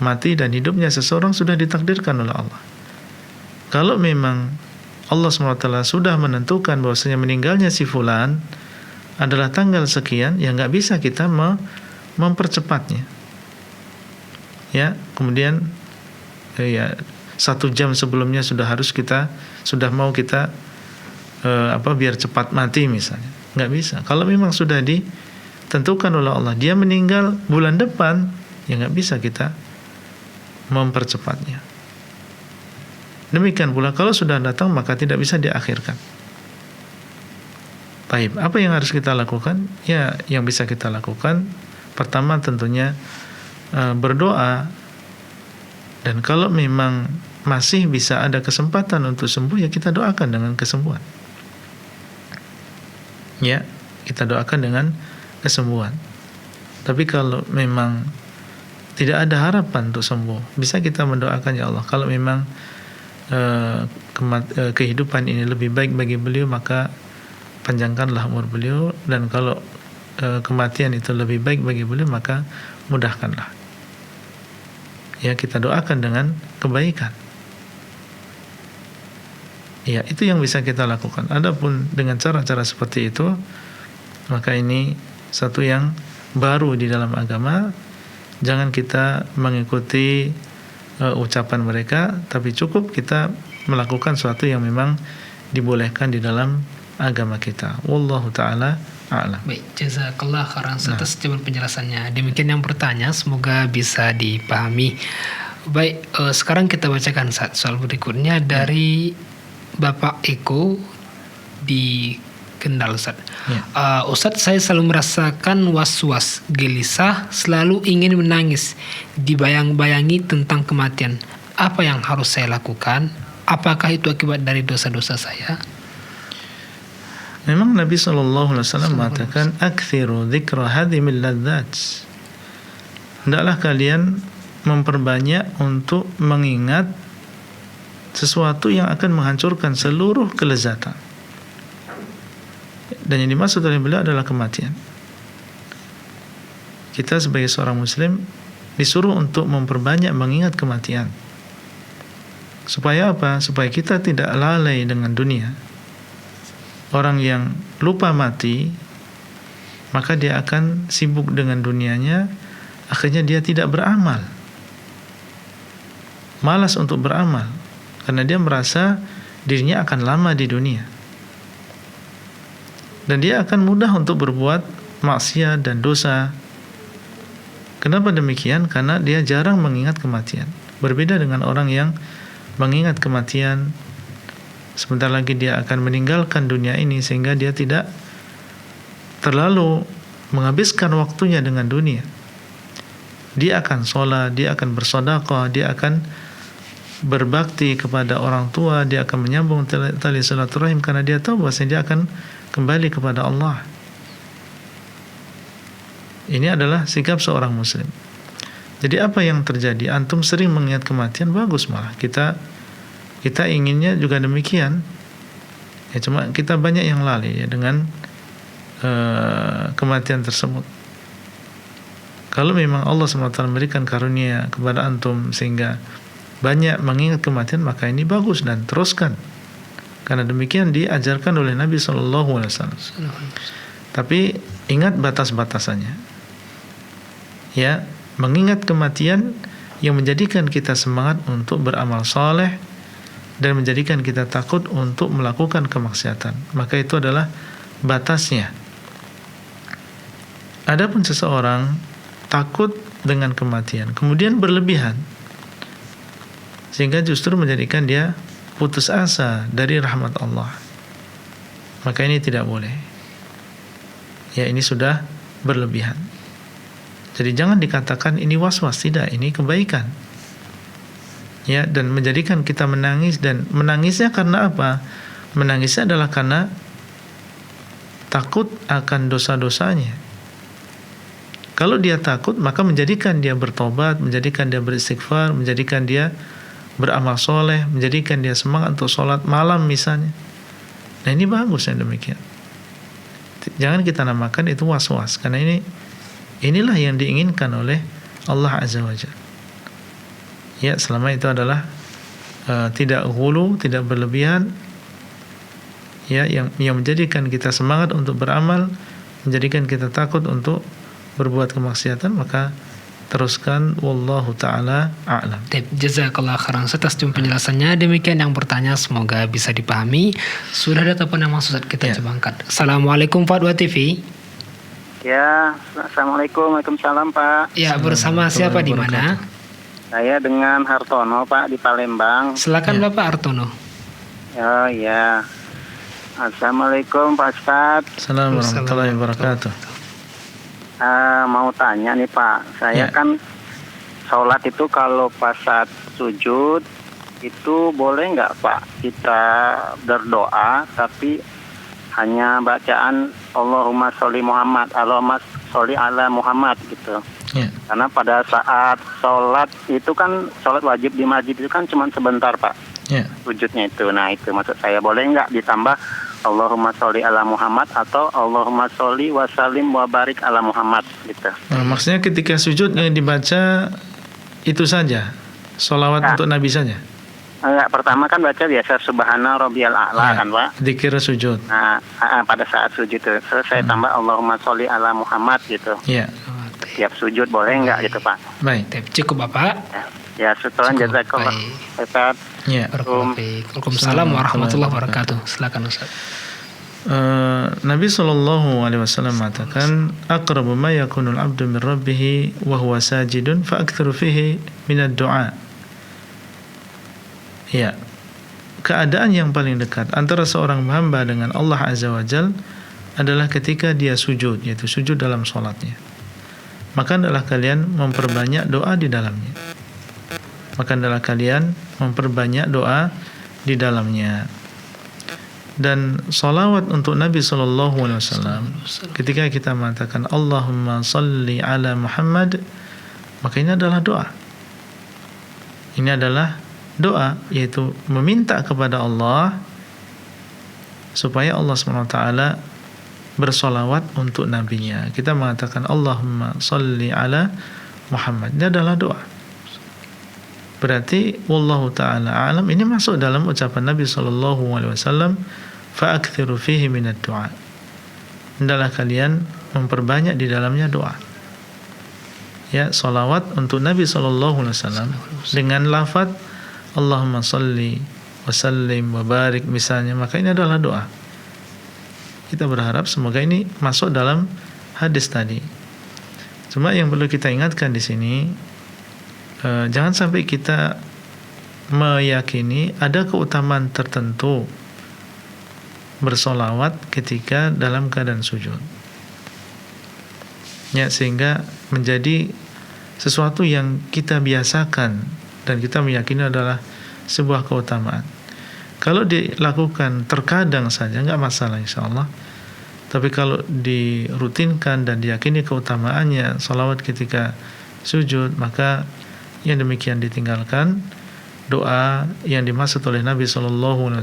Mati dan hidupnya seseorang sudah ditakdirkan oleh Allah. Kalau memang Allah SWT sudah menentukan bahwasanya meninggalnya si fulan adalah tanggal sekian, ya nggak bisa kita mempercepatnya. Ya, kemudian 1 jam sebelumnya sudah mau kita biar cepat mati misalnya. Nggak bisa. Kalau memang sudah ditentukan oleh Allah, dia meninggal bulan depan, ya nggak bisa kita mempercepatnya. Demikian pula kalau sudah datang maka tidak bisa diakhirkan. Baik, apa yang harus kita lakukan? Ya, yang bisa kita lakukan pertama tentunya berdoa, dan kalau memang masih bisa ada kesempatan untuk sembuh, ya kita doakan dengan kesembuhan. Ya, kita doakan dengan kesembuhan. Tapi kalau memang tidak ada harapan untuk sembuh, bisa kita mendoakan, ya Allah, kalau memang kehidupan ini lebih baik bagi beliau, maka panjangkanlah umur beliau, dan kalau kematian itu lebih baik bagi beliau, maka mudahkanlah. Ya, kita doakan dengan kebaikan. Ya, itu yang bisa kita lakukan. Adapun dengan cara-cara seperti itu, maka ini satu yang baru di dalam agama. Jangan kita mengikuti ucapan mereka, tapi cukup kita melakukan sesuatu yang memang dibolehkan di dalam agama kita. Wallahu ta'ala a'lam. Baik, jazakallah khairan atas jawaban penjelasannya. Demikian yang bertanya, semoga bisa dipahami. Baik, sekarang kita bacakan soal berikutnya dari Bapak Eko di Kendal, Ustaz. Ya. Ustaz, saya selalu merasakan was-was, gelisah, selalu ingin menangis, dibayang-bayangi tentang kematian. Apa yang harus saya lakukan? Apakah itu akibat dari dosa-dosa saya? Memang Nabi SAW mengatakan akthiru dzikra hadhimil ladzat. Hendaklah kalian memperbanyak untuk mengingat sesuatu yang akan menghancurkan seluruh kelezatan. Dan yang dimaksud oleh beliau adalah kematian. Kita sebagai seorang muslim disuruh untuk memperbanyak mengingat kematian. Supaya apa? Supaya kita tidak lalai dengan dunia. Orang yang lupa mati, maka dia akan sibuk dengan dunianya, akhirnya dia tidak beramal, malas untuk beramal, karena dia merasa dirinya akan lama di dunia, dan dia akan mudah untuk berbuat maksiat dan dosa. Kenapa demikian? Karena dia jarang mengingat kematian. Berbeda dengan orang yang mengingat kematian, sebentar lagi dia akan meninggalkan dunia ini, sehingga dia tidak terlalu menghabiskan waktunya dengan dunia. Dia akan sholat, dia akan bersedekah, dia akan berbakti kepada orang tua, dia akan menyambung tali silaturahim, karena dia tahu bahwa dia akan kembali kepada Allah. Ini adalah sikap seorang muslim. Jadi apa yang terjadi? Antum sering mengingat kematian, bagus malah. Kita inginnya juga demikian. Ya, cuma kita banyak yang lalai ya dengan kematian tersebut. Kalau memang Allah SWT memberikan karunia kepada antum sehingga banyak mengingat kematian, maka ini bagus dan teruskan. Karena demikian diajarkan oleh Nabi SAW. Tapi ingat batas-batasannya. Ya, mengingat kematian yang menjadikan kita semangat untuk beramal saleh dan menjadikan kita takut untuk melakukan kemaksiatan, maka itu adalah batasnya. Adapun seseorang takut dengan kematian kemudian berlebihan, sehingga justru menjadikan dia putus asa dari rahmat Allah, maka ini tidak boleh. Ya, ini sudah berlebihan. Jadi jangan dikatakan ini was-was, tidak, ini kebaikan. Ya, dan menjadikan kita menangis, dan menangisnya karena apa? Menangisnya adalah karena takut akan dosa-dosanya. Kalau dia takut, maka menjadikan dia bertobat, menjadikan dia beristighfar, menjadikan dia beramal soleh, menjadikan dia semangat untuk sholat malam misalnya. Nah, ini bagus yang demikian. Jangan kita namakan itu was-was, karena inilah yang diinginkan oleh Allah Azza wa Jalla. Ya, selama itu adalah tidak ghulu, tidak berlebihan, ya, yang menjadikan kita semangat untuk beramal, menjadikan kita takut untuk berbuat kemaksiatan, maka teruskan. Wallahu ta'ala a'lam. Jazakallah khairan atas penjelasannya. Demikian yang bertanya, semoga bisa dipahami. Sudah ada telepon yang maksud kita coba angkat. Assalamualaikum Pak Dua TV. Ya, assalamualaikum, waalaikumsalam Pak. Ya, bersama siapa di mana? Saya dengan Hartono Pak di Palembang. Silakan Bapak Hartono. Oh ya. Assalamualaikum Pak Ustadz. Assalamualaikum warahmatullahi wabarakatuh. Mau tanya nih Pak, saya kan sholat itu kalau pas saat sujud itu boleh nggak Pak kita berdoa tapi hanya bacaan Allahumma sholli Muhammad, Allahumma sholli ala Muhammad gitu. Karena pada saat sholat itu kan, sholat wajib di masjid itu kan cuma sebentar Pak, sujudnya itu. Nah itu maksud saya, boleh nggak ditambah Allahumma sholli ala Muhammad atau Allahumma sholli wa sallim wa barik ala Muhammad gitu. Nah, maksudnya ketika sujud yang dibaca itu saja, sholawat untuk Nabi saja? Enggak, pertama kan baca biasa subhana rabbiyal a'la kan Pak. Dzikir sujud. Nah, pada saat sujud itu saya tambah Allahumma sholli ala Muhammad gitu. Iya. Tiap sujud boleh enggak gitu Pak? Baik. Cukup Bapak. Ya, syukran jazakallah. Ustaz. Ya. Waalaikumsalam warahmatullahi wabarakatuh. Silakan Ustaz. Nabi SAW mengatakan, aqrabu ma yakunul abdu min rabbih wa huwa sajidun fa aktsaru fihi minad du'a. Ya, keadaan yang paling dekat antara seorang hamba dengan Allah Azza wa Jal adalah ketika dia sujud, yaitu sujud dalam sholatnya. Maka adalah kalian memperbanyak doa di dalamnya. Dan salawat untuk Nabi SAW, ketika kita mengatakan Allahumma salli ala Muhammad, maka ini adalah doa. Ini adalah doa, yaitu meminta kepada Allah supaya Allah SWT bersolawat untuk nabinya. Kita mengatakan Allahumma salli ala Muhammad, ini adalah doa. Berarti wallahu ta'ala alam, ini masuk dalam ucapan Nabi SAW, fa'akthiru fihi minad du'a. Hendaklah kalian memperbanyak di dalamnya doa. Ya, salawat untuk Nabi SAW dengan lafaz Allahumma salli wa sallim wa barik misalnya, maka ini adalah doa. Kita berharap semoga ini masuk dalam hadis tadi. Cuma yang perlu kita ingatkan di sini, jangan sampai kita meyakini ada keutamaan tertentu bersolawat ketika dalam keadaan sujud, ya, sehingga menjadi sesuatu yang kita biasakan dan kita meyakini adalah sebuah keutamaan. Kalau dilakukan terkadang saja nggak masalah insyaallah, tapi kalau dirutinkan dan diyakini keutamaannya salawat ketika sujud, maka yang demikian ditinggalkan. Doa yang dimaksud oleh Nabi SAW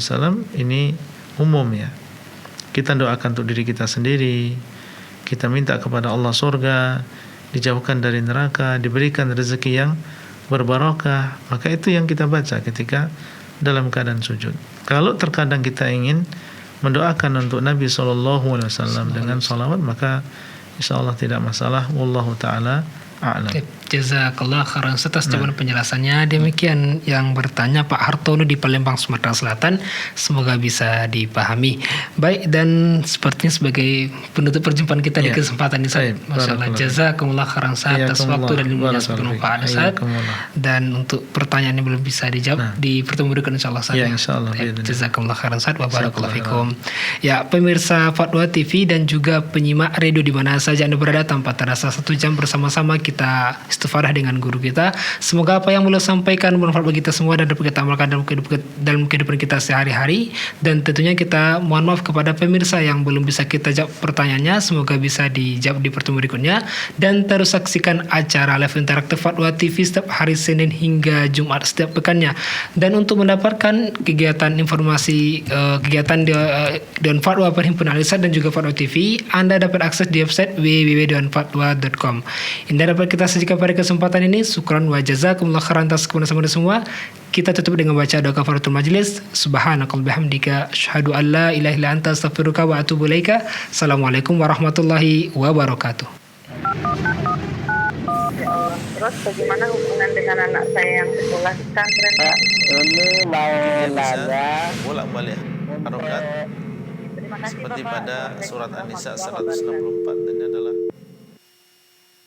ini umum, ya. Kita doakan untuk diri kita sendiri, kita minta kepada Allah surga, dijauhkan dari neraka, diberikan rezeki yang berbarokah, maka itu yang kita baca ketika dalam keadaan sujud. Kalau terkadang kita ingin mendoakan untuk Nabi SAW dengan salawat, maka insyaallah tidak masalah. Wallahu ta'ala a'lam. Jazakallah khairan atas jawaban penjelasannya. Demikian yang bertanya Pak Hartono di Palembang, Sumatera Selatan. Semoga bisa dipahami. Baik, dan sepertinya sebagai penutup perjumpaan kita di kesempatan ini, masyaallah, jazakumullah khairan atas waktu dan ilmunya bermanfaat. Dan untuk pertanyaan yang belum bisa dijawab di pertemuan berikut insyaallah saja. Jazakumullah khairan wa barakallahu fikum. Ya, pemirsa Fatwa TV dan juga penyimak radio di mana saja Anda berada, tanpa terasa 1 jam bersama-sama kita istighfarah dengan guru kita. Semoga apa yang beliau sampaikan bermanfaat bagi kita semua dan dapat kita amalkan dalam kehidupan kita sehari-hari. Dan tentunya kita mohon maaf kepada pemirsa yang belum bisa kita jawab pertanyaannya, semoga bisa dijawab di pertemuan berikutnya. Dan terus saksikan acara live interaktif Fatwa TV setiap hari Senin hingga Jumat setiap pekannya. Dan untuk mendapatkan kegiatan informasi kegiatan Dewan Fatwa Perhimpunan Al-Irsyad dan juga Fatwa TV, Anda dapat akses di website www.dewanfatwa.com. Ini dapat kita sajikan pada kesempatan ini. Syukran wa jazakumullah khairan atas kebersamaan semua. Kita tutup dengan baca doa kafaratul majlis. Subhanakallahumma bihamdika asyhadu an la ilaha illa anta astaghfiruka wa atubu ilaika. Assalamualaikum warahmatullahi wabarakatuh. Ya Allah, terus bagaimana hubungan dengan anak saya yang sekolah di pesantren? Ini mau nanya bolak-balik harokat Terima kasih seperti Bapak. pada surat An-Nisa 164, dan ini adalah